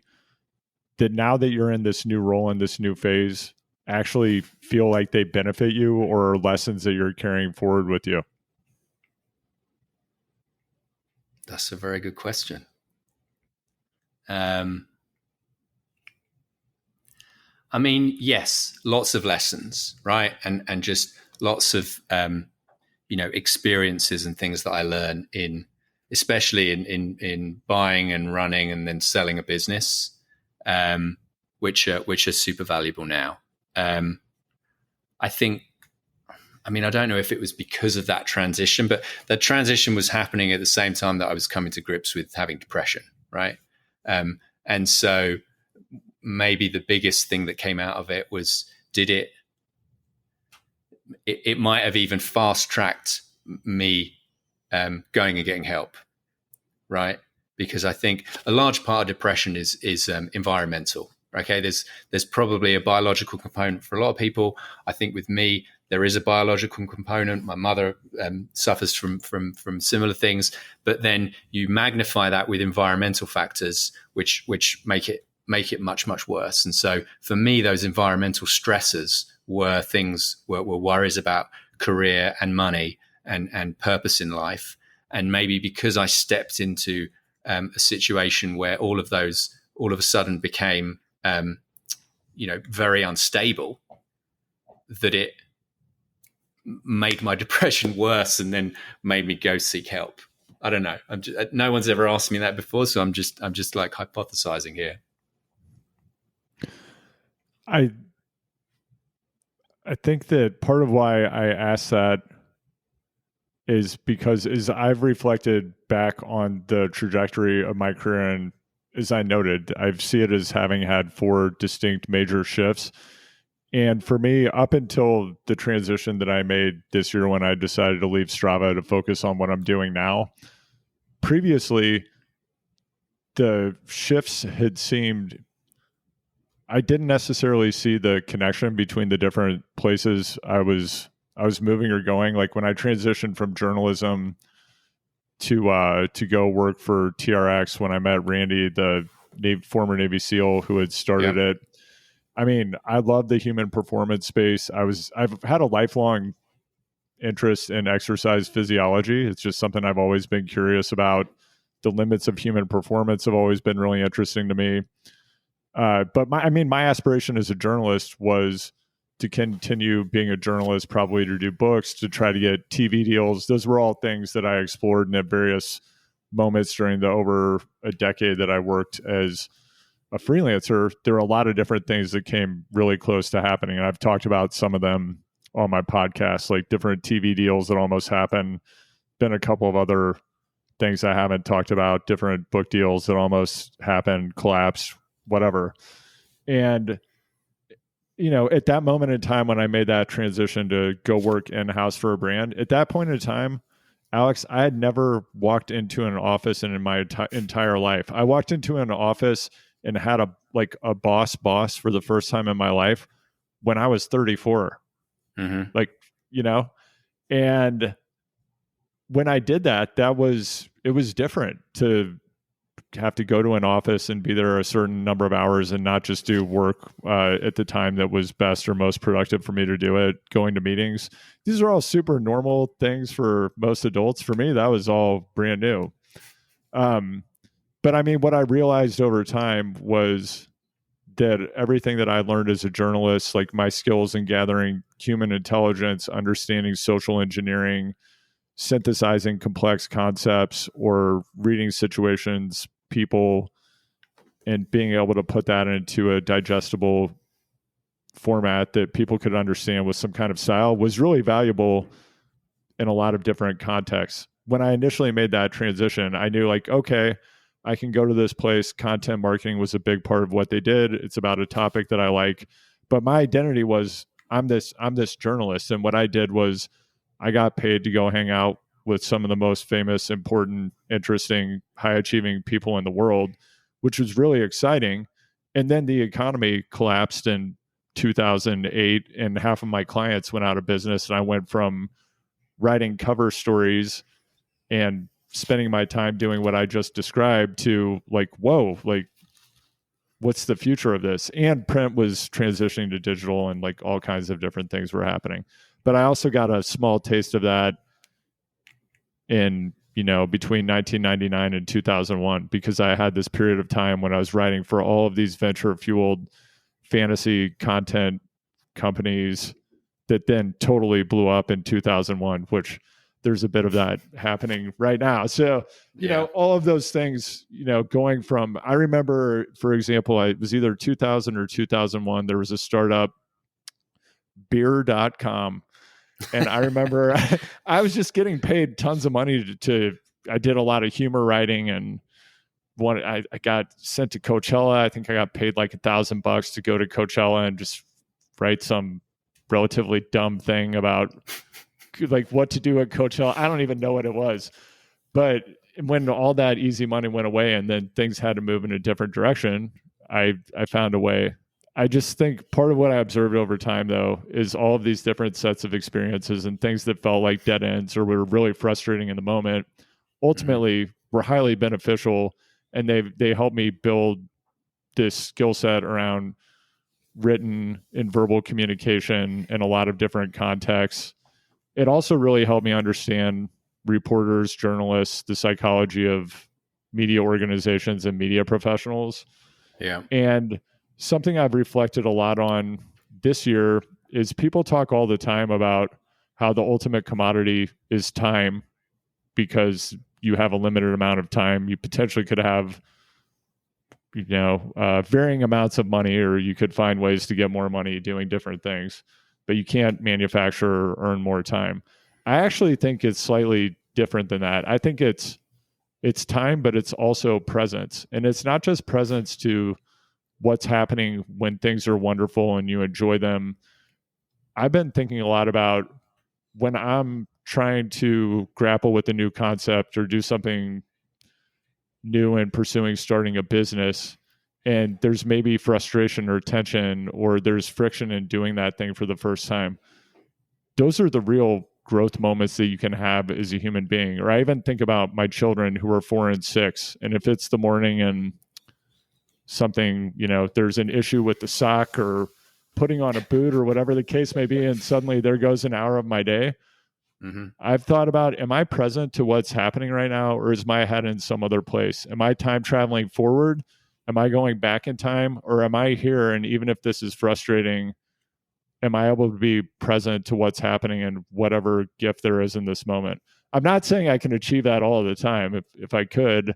that now that you're in this new role, in this new phase, actually feel like they benefit you or are lessons that you're carrying forward with you? That's a very good question. I mean, yes, lots of lessons, right? And just lots of, experiences and things that I learn especially in buying and running and then selling a business, which are super valuable now. I think, I don't know if it was because of that transition, but the transition was happening at the same time that I was coming to grips with having depression, right? And so maybe the biggest thing that came out of it was, it might have even fast-tracked me going and getting help, right? Because I think a large part of depression is environmental. Okay, there's probably a biological component for a lot of people. I think with me, there is a biological component. My mother suffers from similar things, but then you magnify that with environmental factors, which make it much, much worse. And so for me, those environmental stressors were worries about career and money and purpose in life. And maybe because I stepped into a situation where all of those all of a sudden became very unstable, that it made my depression worse and then made me go seek help. I don't know. No one's ever asked me that before, so I'm just like hypothesizing here. I think that part of why I asked that is because as I've reflected back on the trajectory of my career, and as I noted, I see it as having had 4 distinct major shifts. And for me, up until the transition that I made this year when I decided to leave Strava to focus on what I'm doing now, previously, the shifts had seemed, I didn't necessarily see the connection between the different places I was moving or going. Like when I transitioned from journalism to go work for TRX, when I met Randy, the former Navy SEAL who had started it. I mean, I love the human performance space. I've had a lifelong interest in exercise physiology. It's just something I've always been curious about. The limits of human performance have always been really interesting to me. But my aspiration as a journalist was to continue being a journalist, probably to do books, to try to get TV deals. Those were all things that I explored in at various moments during the over a decade that I worked as a freelancer. There are a lot of different things that came really close to happening. And I've talked about some of them on my podcast, like different TV deals that almost happened. Been a couple of other things I haven't talked about, different book deals that almost happened, collapsed, whatever. And, at that moment in time when I made that transition to go work in-house for a brand, at that point in time, Alex, I had never walked into an office in my entire life. I walked into an office and had a boss for the first time in my life when I was 34. Mm-hmm. And when I did that, it was different to have to go to an office and be there a certain number of hours and not just do work at the time that was best or most productive for me to do it, going to meetings. These are all super normal things for most adults. For me, that was all brand new. But I mean, what I realized over time was that everything that I learned as a journalist, like my skills in gathering human intelligence, understanding social engineering, synthesizing complex concepts, or reading situations, people, and being able to put that into a digestible format that people could understand with some kind of style, was really valuable in a lot of different contexts. When I initially made that transition, I knew okay, I can go to this place. Content marketing was a big part of what they did. It's about a topic that I like, but my identity was I'm this journalist. And what I did was I got paid to go hang out with some of the most famous, important, interesting, high-achieving people in the world, which was really exciting. And then the economy collapsed in 2008, and half of my clients went out of business. And I went from writing cover stories and spending my time doing what I just described to whoa, what's the future of this? And print was transitioning to digital, and all kinds of different things were happening. But I also got a small taste of that in, between 1999 and 2001, because I had this period of time when I was writing for all of these venture-fueled fantasy content companies that then totally blew up in 2001, which there's a bit of that happening right now. So, all of those things, going from, I remember, for example, it was either 2000 or 2001, there was a startup, beer.com. And I remember I was just getting paid tons of money I did a lot of humor writing, and I got sent to Coachella. I think I got paid $1,000 to go to Coachella and just write some relatively dumb thing about what to do at Coachella. I don't even know what it was. But when all that easy money went away and then things had to move in a different direction, I found a way. I just think part of what I observed over time, though, is all of these different sets of experiences and things that felt like dead ends or were really frustrating in the moment, ultimately were highly beneficial. And they helped me build this skill set around written and verbal communication in a lot of different contexts. It also really helped me understand reporters, journalists, the psychology of media organizations and media professionals. Yeah. And something I've reflected a lot on this year is people talk all the time about how the ultimate commodity is time, because you have a limited amount of time. You potentially could have, varying amounts of money, or you could find ways to get more money doing different things, but you can't manufacture or earn more time. I actually think it's slightly different than that. I think it's time, but it's also presence. And it's not just presence to what's happening when things are wonderful and you enjoy them. I've been thinking a lot about when I'm trying to grapple with a new concept or do something new and starting a business, and there's maybe frustration or tension, or there's friction in doing that thing for the first time. Those are the real growth moments that you can have as a human being. Or I even think about my children who are 4 and 6, and if it's the morning and something, there's an issue with the sock or putting on a boot or whatever the case may be, and suddenly there goes an hour of my day. Mm-hmm. I've thought about, am I present to what's happening right now, or is my head in some other place? Am I time traveling forward? Am I going back in time, or am I here? And even if this is frustrating, am I able to be present to what's happening and whatever gift there is in this moment? I'm not saying I can achieve that all the time. If I could,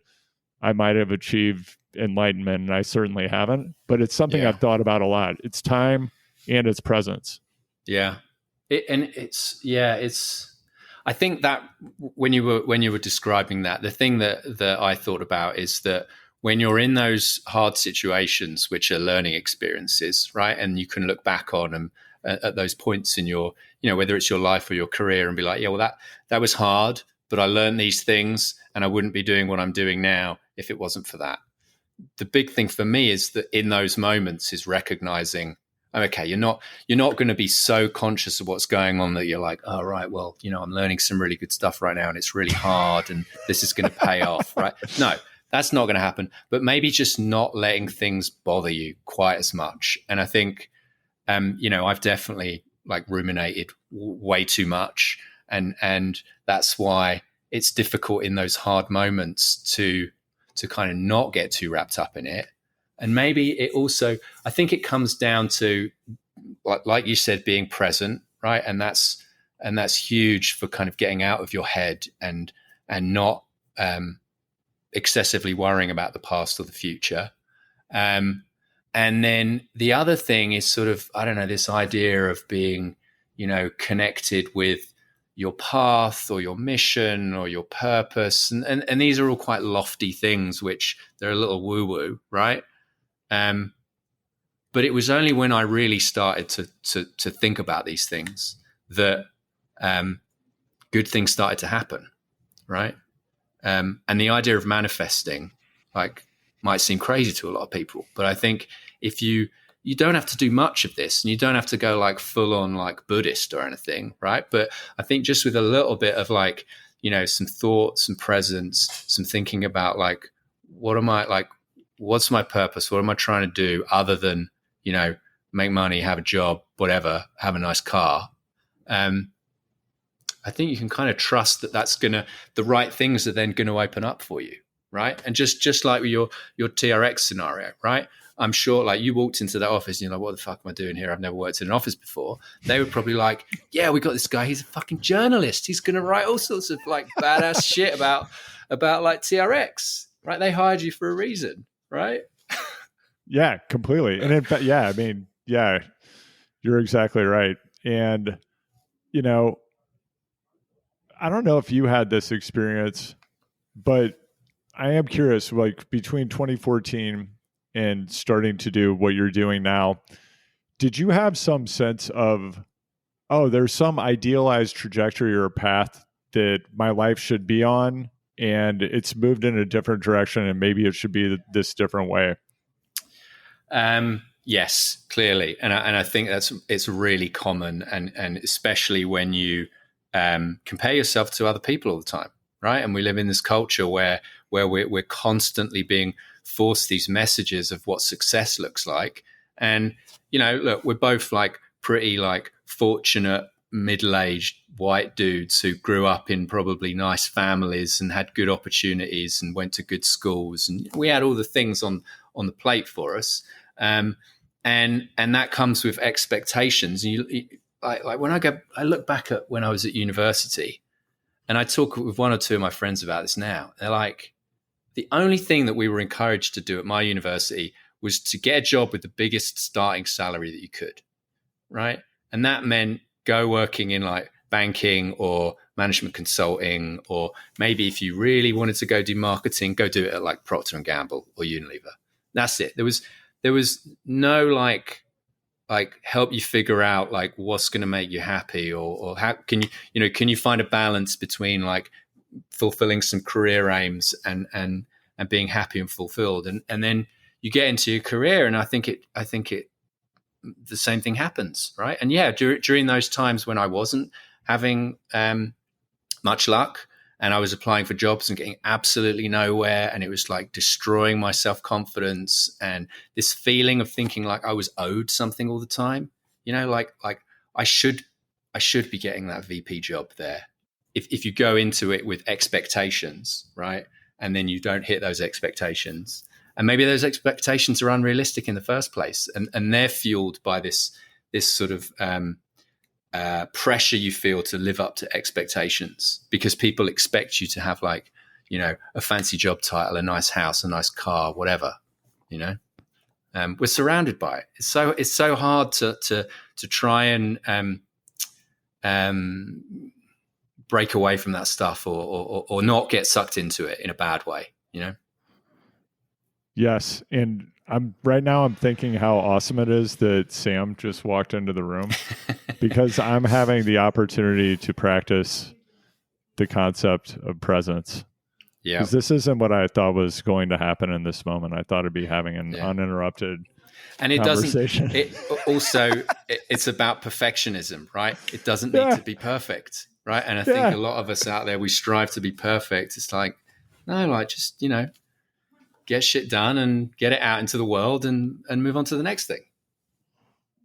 I might have achieved enlightenment, and I certainly haven't. But it's something I've thought about a lot. It's time and it's presence. Yeah, I think that when you were describing that, the thing that I thought about is that when you're in those hard situations, which are learning experiences, right, and you can look back on them at those points in your, whether it's your life or your career, and be like, yeah, well, that was hard, but I learned these things, and I wouldn't be doing what I'm doing now if it wasn't for that. The big thing for me is that in those moments is recognizing, okay, you're not going to be so conscious of what's going on that you're like, oh, right, well, I'm learning some really good stuff right now and it's really hard and this is going to pay off, right? No, that's not going to happen. But maybe just not letting things bother you quite as much. And I think, I've definitely ruminated way too much. And that's why it's difficult in those hard moments to kind of not get too wrapped up in it. And maybe it also, I think it comes down to, like you said, being present, right? And that's huge for kind of getting out of your head and not excessively worrying about the past or the future. And then the other thing is sort of, I don't know, this idea of being, connected with your path or your mission or your purpose. And these are all quite lofty things, which they're a little woo-woo, right? But it was only when I really started to think about these things that good things started to happen, right? And the idea of manifesting might seem crazy to a lot of people, but I think if you don't have to do much of this, and you don't have to go full on Buddhist or anything, right? But I think just with a little bit of some thought, some presence, some thinking about what am I what's my purpose? What am I trying to do other than, make money, have a job, whatever, have a nice car? I think you can kind of trust that the right things are then going to open up for you, right? And just like with your TRX scenario, right? I'm sure you walked into that office and you're like, what the fuck am I doing here? I've never worked in an office before. They were probably like, yeah, we got this guy. He's a fucking journalist. He's going to write all sorts of badass shit about TRX, right? They hired you for a reason, right? Yeah, completely. And in fact, yeah, I mean, yeah, you're exactly right. And, I don't know if you had this experience, but I am curious, between 2014 and starting to do what you're doing now, did you have some sense of, oh, there's some idealized trajectory or path that my life should be on, and it's moved in a different direction, and maybe it should be this different way? Yes, clearly. And I think it's really common, and especially when you compare yourself to other people all the time, right? And we live in this culture where we're constantly being forced these messages of what success looks like. And, look, we're both pretty fortunate middle-aged white dudes who grew up in probably nice families and had good opportunities and went to good schools. And we had all the things on the plate for us. And that comes with expectations. And when I look back at when I was at university, and I talk with one or two of my friends about this now, they're like, the only thing that we were encouraged to do at my university was to get a job with the biggest starting salary that you could, right? And that meant go working in banking or management consulting, or maybe if you really wanted to go do marketing, go do it at Procter & Gamble or Unilever. That's it. There was no help you figure out what's going to make you happy, or how can you find a balance between fulfilling some career aims and being happy and fulfilled, and then you get into your career, and I think the same thing happens, right? And yeah, during those times when I wasn't having much luck, and I was applying for jobs and getting absolutely nowhere, and it was destroying my self-confidence and this feeling of thinking I was owed something all the time, I should be getting that VP job there. If you go into it with expectations, right, and then you don't hit those expectations, and maybe those expectations are unrealistic in the first place, and they're fueled by this this sort of pressure you feel to live up to expectations, because people expect you to have like, a fancy job title, a nice house, a nice car, whatever, we're surrounded by it. It's so hard to try and break away from that stuff or not get sucked into it in a bad way, Yes. And I'm thinking how awesome it is that Sam just walked into the room because I'm having the opportunity to practice the concept of presence. Yeah. Because this isn't what I thought was going to happen in this moment. I thought I'd be having an uninterrupted conversation. It's about perfectionism, right? It doesn't need to be perfect, right? And I think a lot of us out there, we strive to be perfect. It's like, no, like just, get shit done and get it out into the world and move on to the next thing.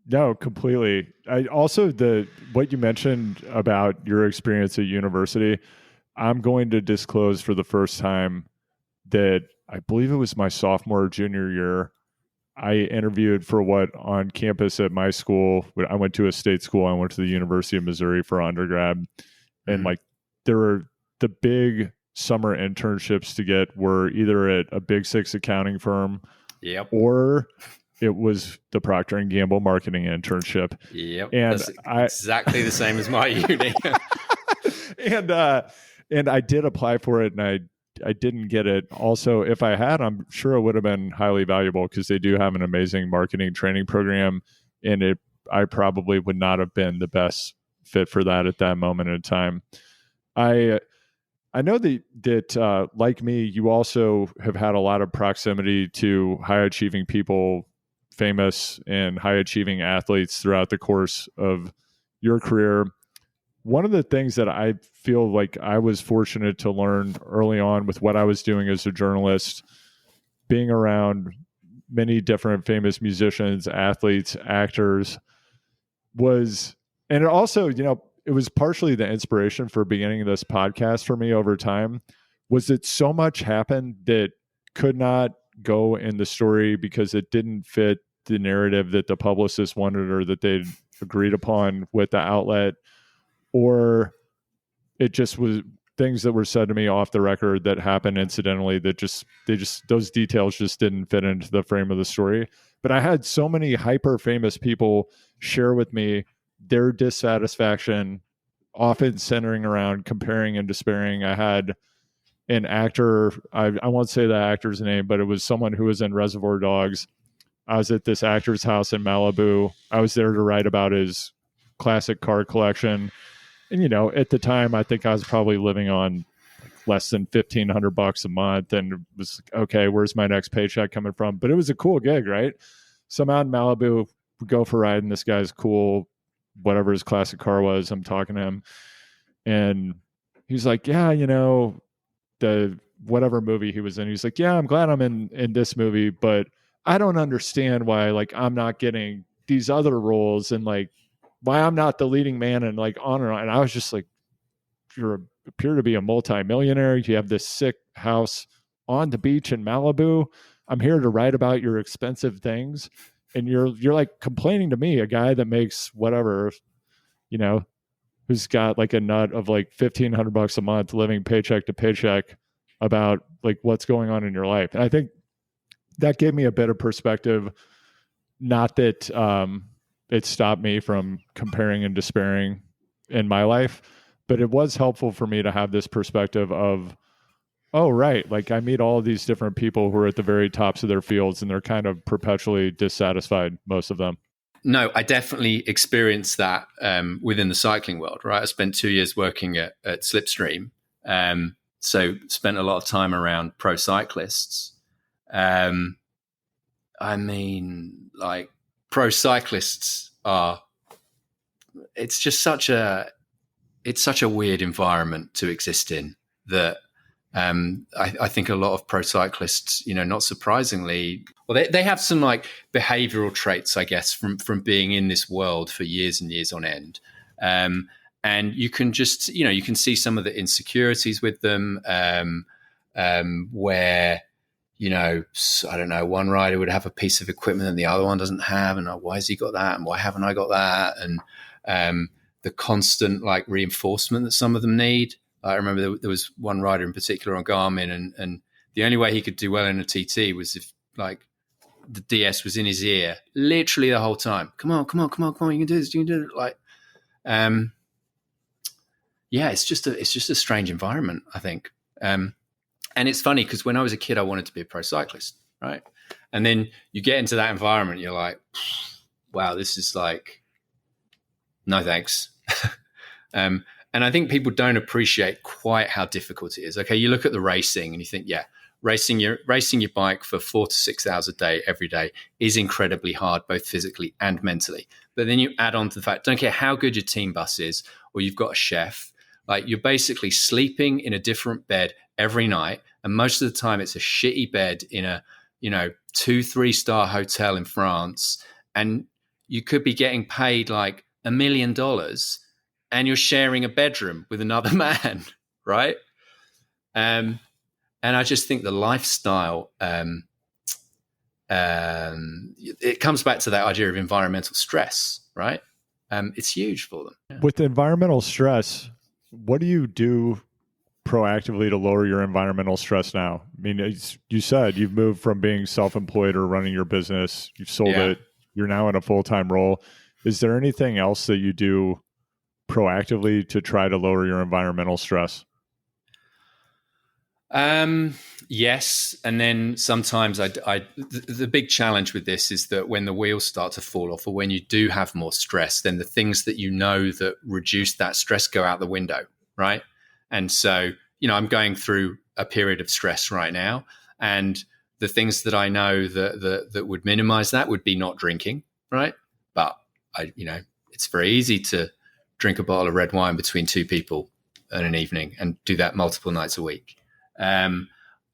No, completely. I also, what you mentioned about your experience at university, I'm going to disclose for the first time that I believe it was my sophomore or junior year. I interviewed for on campus at my school. I went to a state school. I went to the University of Missouri for undergrad. And like there were the big summer internships to get were either at a Big Six accounting firm or it was the Procter & Gamble marketing internship. Yep. And that's exactly the same as my uni. And I did apply for it and I didn't get it. Also, if I had, I'm sure it would have been highly valuable because they do have an amazing marketing training program. And I probably would not have been the best fit for that at that moment in time. I know that like me, you also have had a lot of proximity to high achieving people, famous and high achieving athletes throughout the course of your career. One of the things that I feel like I was fortunate to learn early on with what I was doing as a journalist, being around many different famous musicians, athletes, actors, and it also, it was partially the inspiration for beginning this podcast for me over time, was that so much happened that could not go in the story because it didn't fit the narrative that the publicist wanted or that they'd agreed upon with the outlet, or it just was things that were said to me off the record that happened incidentally that those details just didn't fit into the frame of the story. But I had so many hyper famous people share with me their dissatisfaction, often centering around comparing and despairing. I had an actor, I won't say the actor's name, but it was someone who was in Reservoir Dogs. I was at this actor's house in Malibu. I was there to write about his classic car collection. And, at the time, I think I was probably living on less than $1,500 a month. And it was, okay, where's my next paycheck coming from? But it was a cool gig, right? So I'm out in Malibu, we go for a ride, and this guy's cool, whatever his classic car was. I'm talking to him. And he's like, yeah, the whatever movie he was in. He's like, yeah, I'm glad I'm in this movie, but I don't understand why, like, I'm not getting these other roles and like why I'm not the leading man and like on and on. And I was just like, you appear to be a multimillionaire. You have this sick house on the beach in Malibu. I'm here to write about your expensive things. And you're like complaining to me, a guy that makes whatever, who's got like a nut of like $1,500 a month living paycheck to paycheck about like what's going on in your life. And I think that gave me a bit of perspective. Not that it stopped me from comparing and despairing in my life, but it was helpful for me to have this perspective of, oh, right. Like I meet all of these different people who are at the very tops of their fields and they're kind of perpetually dissatisfied, most of them. No, I definitely experienced that within the cycling world, right? I spent 2 years working at Slipstream. So spent a lot of time around pro cyclists. I mean, like pro cyclists it's such a weird environment to exist in that I think a lot of pro cyclists, not surprisingly, well, they have some like behavioral traits, I guess, from being in this world for years and years on end. And you can just, you can see some of the insecurities with them where, I don't know, one rider would have a piece of equipment that the other one doesn't have, and why has he got that, and why haven't I got that? And the constant like reinforcement that some of them need. I remember there was one rider in particular on Garmin, and the only way he could do well in a TT was if like the DS was in his ear literally the whole time. Come on, you can do this, you can do it. Like, it's just a strange environment, I think. And it's funny because when I was a kid, I wanted to be a pro cyclist, right? And then you get into that environment, you're like, wow, this is like, no thanks. And I think people don't appreciate quite how difficult it is. Okay, you look at the racing and you think, yeah, racing your bike for 4 to 6 hours a day, every day, is incredibly hard, both physically and mentally. But then you add on to the fact, don't care how good your team bus is, or you've got a chef, like you're basically sleeping in a different bed every night. And most of the time it's a shitty bed in a, 2-3 star hotel in France. And you could be getting paid like $1 million and you're sharing a bedroom with another man, right? And I just think the lifestyle, it comes back to that idea of environmental stress, right? It's huge for them. Yeah. With environmental stress, what do you do proactively to lower your environmental stress now? I mean, you said you've moved from being self-employed or running your business, you've sold it, you're now in a full-time role. Is there anything else that you do proactively to try to lower your environmental stress? Yes. And then sometimes the big challenge with this is that when the wheels start to fall off, or when you do have more stress, then the things that that reduce that stress go out the window, right? And so, I'm going through a period of stress right now, and the things that I know that would minimize that would be not drinking, right? But it's very easy to drink a bottle of red wine between two people in an evening and do that multiple nights a week.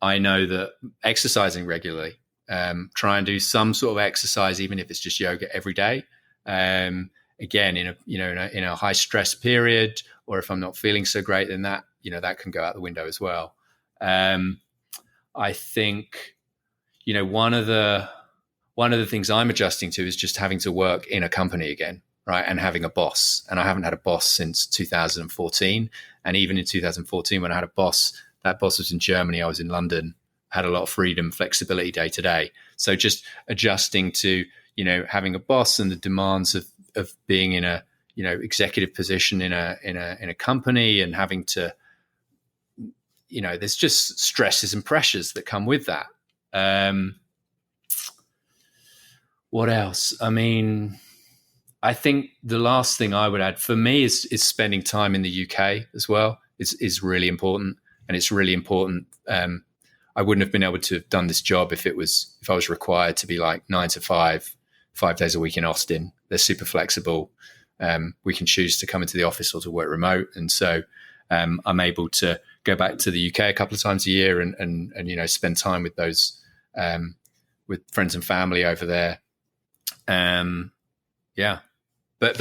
I know that exercising regularly, try and do some sort of exercise, even if it's just yoga every day. Again, in a high stress period, or if I'm not feeling so great, then that can go out the window as well. I think, one of the things I'm adjusting to is just having to work in a company again, right? And having a boss. And I haven't had a boss since 2014. And even in 2014, when I had a boss, that boss was in Germany, I was in London, had a lot of freedom, flexibility day to day. So just adjusting to, having a boss and the demands of being in a, executive position in a company, and having to, there's just stresses and pressures that come with that. What else? I mean, I think the last thing I would add for me is spending time in the UK as well is really important. And it's really important. I wouldn't have been able to have done this job if I was required to be like 9 to 5 days a week in Austin. They're super flexible. We can choose to come into the office or to work remote. And so I'm able to go back to the UK a couple of times a year and spend time with those, with friends and family over there. But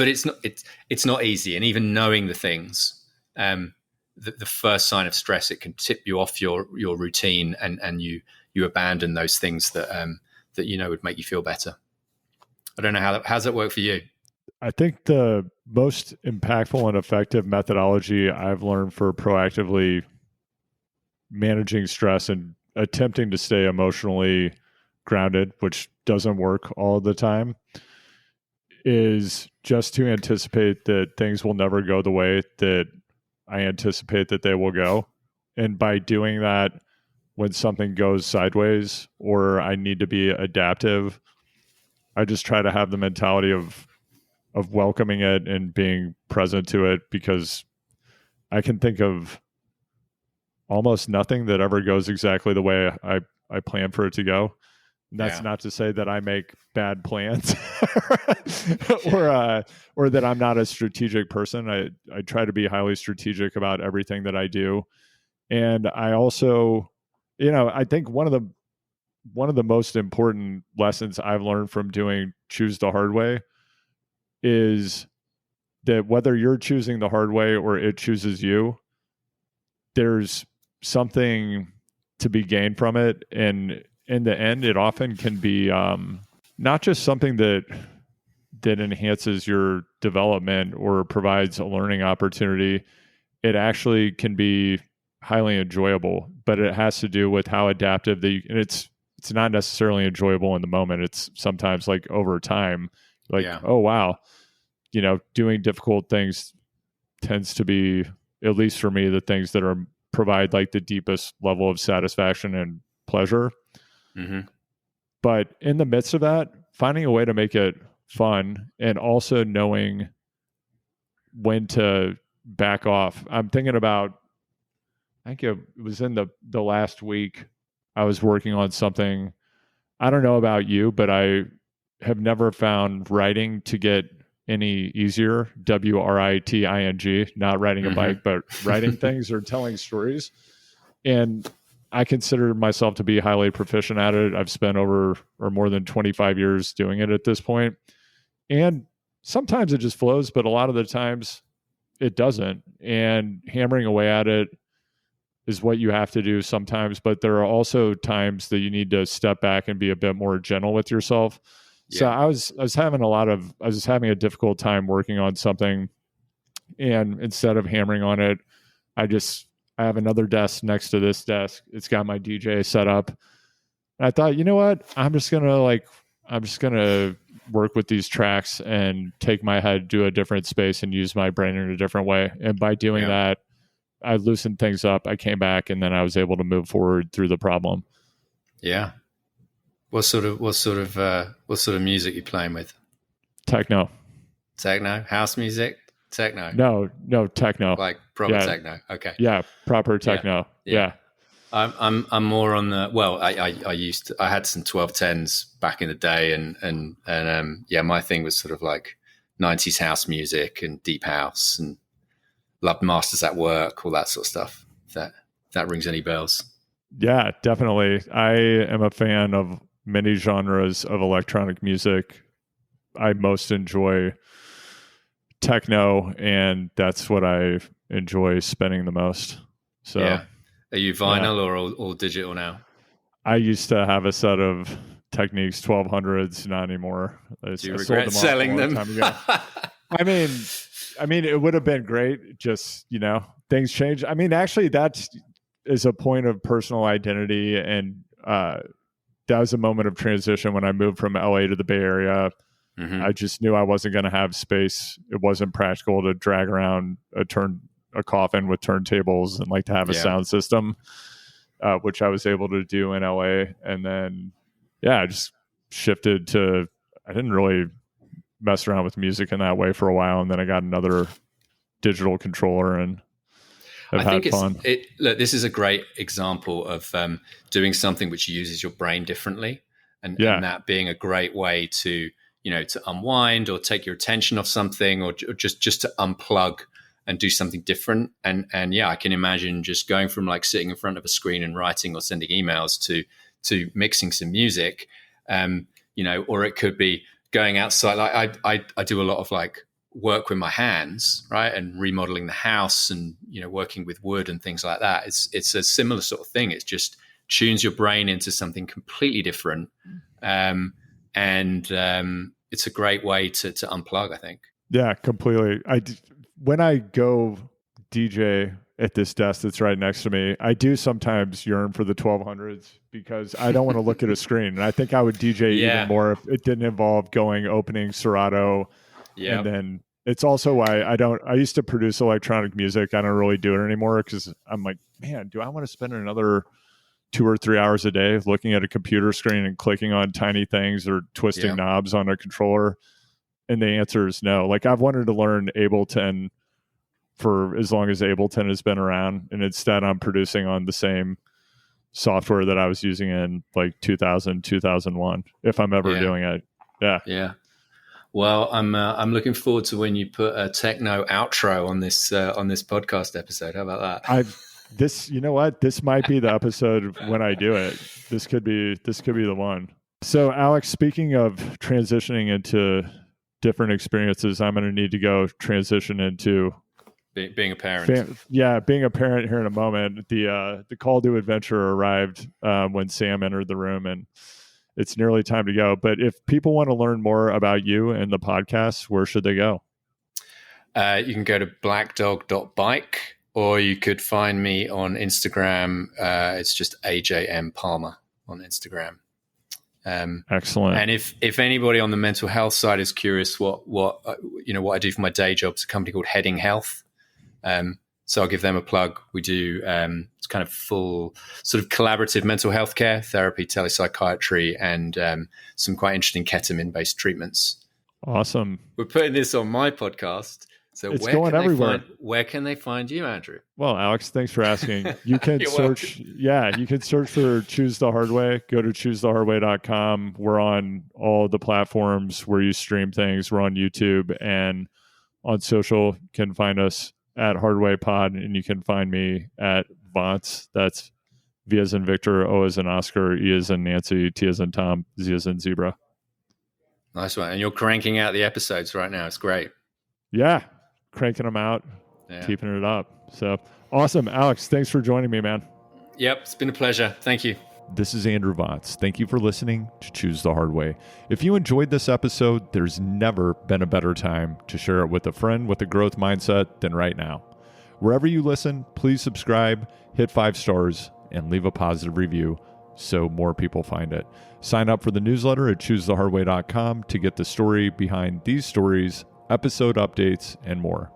it's not easy. And even knowing the things, the first sign of stress, it can tip you off your routine, and you abandon those things that would make you feel better. I don't know how's that work for you? I think the most impactful and effective methodology I've learned for proactively managing stress and attempting to stay emotionally grounded, which doesn't work all the time, is just to anticipate that things will never go the way that I anticipate that they will go. And by doing that, when something goes sideways or I need to be adaptive, I just try to have the mentality of welcoming it and being present to it, because I can think of almost nothing that ever goes exactly the way I plan for it to go. And that's not to say that I make bad plans or that I'm not a strategic person. I try to be highly strategic about everything that I do. And I also, I think one of the most important lessons I've learned from doing Choose the Hard Way is that whether you're choosing the hard way or it chooses you, there's something to be gained from it. And in the end, it often can be not just something that enhances your development or provides a learning opportunity. It actually can be highly enjoyable, but it has to do with how adaptive and it's not necessarily enjoyable in the moment. It's sometimes like over time, like, oh, wow, doing difficult things tends to be, at least for me, the things that provide like the deepest level of satisfaction and pleasure. Mm-hmm. But in the midst of that, finding a way to make it fun and also knowing when to back off. I'm thinking about, I think it was in the last week, I was working on something. I don't know about you, but I have never found writing to get any easier. WRITING, not riding a bike, but writing things or telling stories. And I consider myself to be highly proficient at it. I've spent more than 25 years doing it at this point. And sometimes it just flows, but a lot of the times it doesn't. And hammering away at it is what you have to do sometimes. But there are also times that you need to step back and be a bit more gentle with yourself. Yeah. So I was having a difficult time working on something. And instead of hammering on it, I have another desk next to this desk. It's got my DJ set up. And I thought, you know what? I'm just going to work with these tracks and take my head to a different space and use my brain in a different way. And by doing that, I loosened things up. I came back and then I was able to move forward through the problem. Yeah. What sort of music you playing with? Techno. House music? Techno? No, techno. Like proper techno. Okay. Yeah, proper techno. Yeah. I'm more on the, well, I had some 1210s back in the day and my thing was sort of like 90s house music and deep house and loved Masters at Work, all that sort of stuff. If that rings any bells. Yeah, definitely. I am a fan of many genres of electronic music. I most enjoy techno, and that's what I enjoy spending the most. So, are you vinyl or all digital now? I used to have a set of Techniques 1200s, not anymore. Do you regret selling them? I mean, it would have been great. Just, things change. I mean, actually, that is a point of personal identity, and that was a moment of transition when I moved from LA to the Bay Area. Mm-hmm. I just knew I wasn't going to have space. It wasn't practical to drag around a coffin with turntables and like to have a sound system, which I was able to do in LA. And then, I just shifted to, I didn't really mess around with music in that way for a while. And then I got another digital controller and have had fun. Look, this is a great example of doing something which uses your brain differently. And that being a great way to, to unwind or take your attention off something or just to unplug and do something different. And I can imagine just going from like sitting in front of a screen and writing or sending emails to mixing some music, or it could be going outside. Like I do a lot of like work with my hands, right? And remodeling the house and, working with wood and things like that. It's a similar sort of thing. It's just tunes your brain into something completely different. It's a great way to unplug, I think. Yeah, completely. When I go DJ at this desk that's right next to me, I do sometimes yearn for the 1200s because I don't want to look at a screen. And I think I would DJ even more if it didn't involve opening Serato. Yeah. And then it's also why I used to produce electronic music. I don't really do it anymore because I'm like, man, do I want to spend another 2 or 3 hours a day looking at a computer screen and clicking on tiny things or twisting knobs on a controller? And the answer is no. Like I've wanted to learn Ableton for as long as Ableton has been around. And instead I'm producing on the same software that I was using in like 2000, 2001, if I'm ever doing it. Yeah. Yeah. Well, I'm looking forward to when you put a techno outro on this podcast episode. How about that? You know what? This might be the episode when I do it. This could be the one. So Alex, speaking of transitioning into different experiences, I'm going to need to go transition into being a parent. Being a parent here in a moment. The call to adventure arrived when Sam entered the room, and it's nearly time to go. But if people want to learn more about you and the podcast, where should they go? You can go to blackdog.bike, or you could find me on Instagram. It's just AJM Palmer on Instagram. Excellent. And if anybody on the mental health side is curious what I do for my day job, it's a company called Heading Health. So I'll give them a plug. We do it's kind of full sort of collaborative mental health care, therapy, telepsychiatry, and some quite interesting ketamine-based treatments. Awesome. We're putting this on my podcast. So it's going everywhere. Where can they find you, Andrew? Well, Alex, thanks for asking. You can search. Welcome. Yeah, you can search for Choose the Hard Way. Go to choosethehardway.com. We're on all the platforms where you stream things. We're on YouTube and on social. You can find us at Hardway Pod, and you can find me at Vance. That's V as in Victor, O as in Oscar, E as in Nancy, T as in Tom, Z as in Zebra. Nice one. And you're cranking out the episodes right now. It's great. Yeah. Cranking them out, keeping it up. So awesome. Alex, thanks for joining me, man. Yep, it's been a pleasure. Thank you. This is Andrew Vance. Thank you for listening to Choose the Hard Way. If you enjoyed this episode, there's never been a better time to share it with a friend with a growth mindset than right now. Wherever you listen, please subscribe, hit 5 stars, and leave a positive review so more people find it. Sign up for the newsletter at choosethehardway.com to get the story behind these stories, episode updates, and more.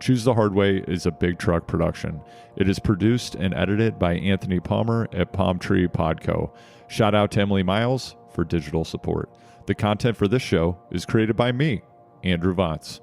Choose the Hard Way is a Big Truck production. It is produced and edited by Anthony Palmer at Palm Tree Podco. Shout out to Emily Miles for digital support. The content for this show is created by me, Andrew Vance.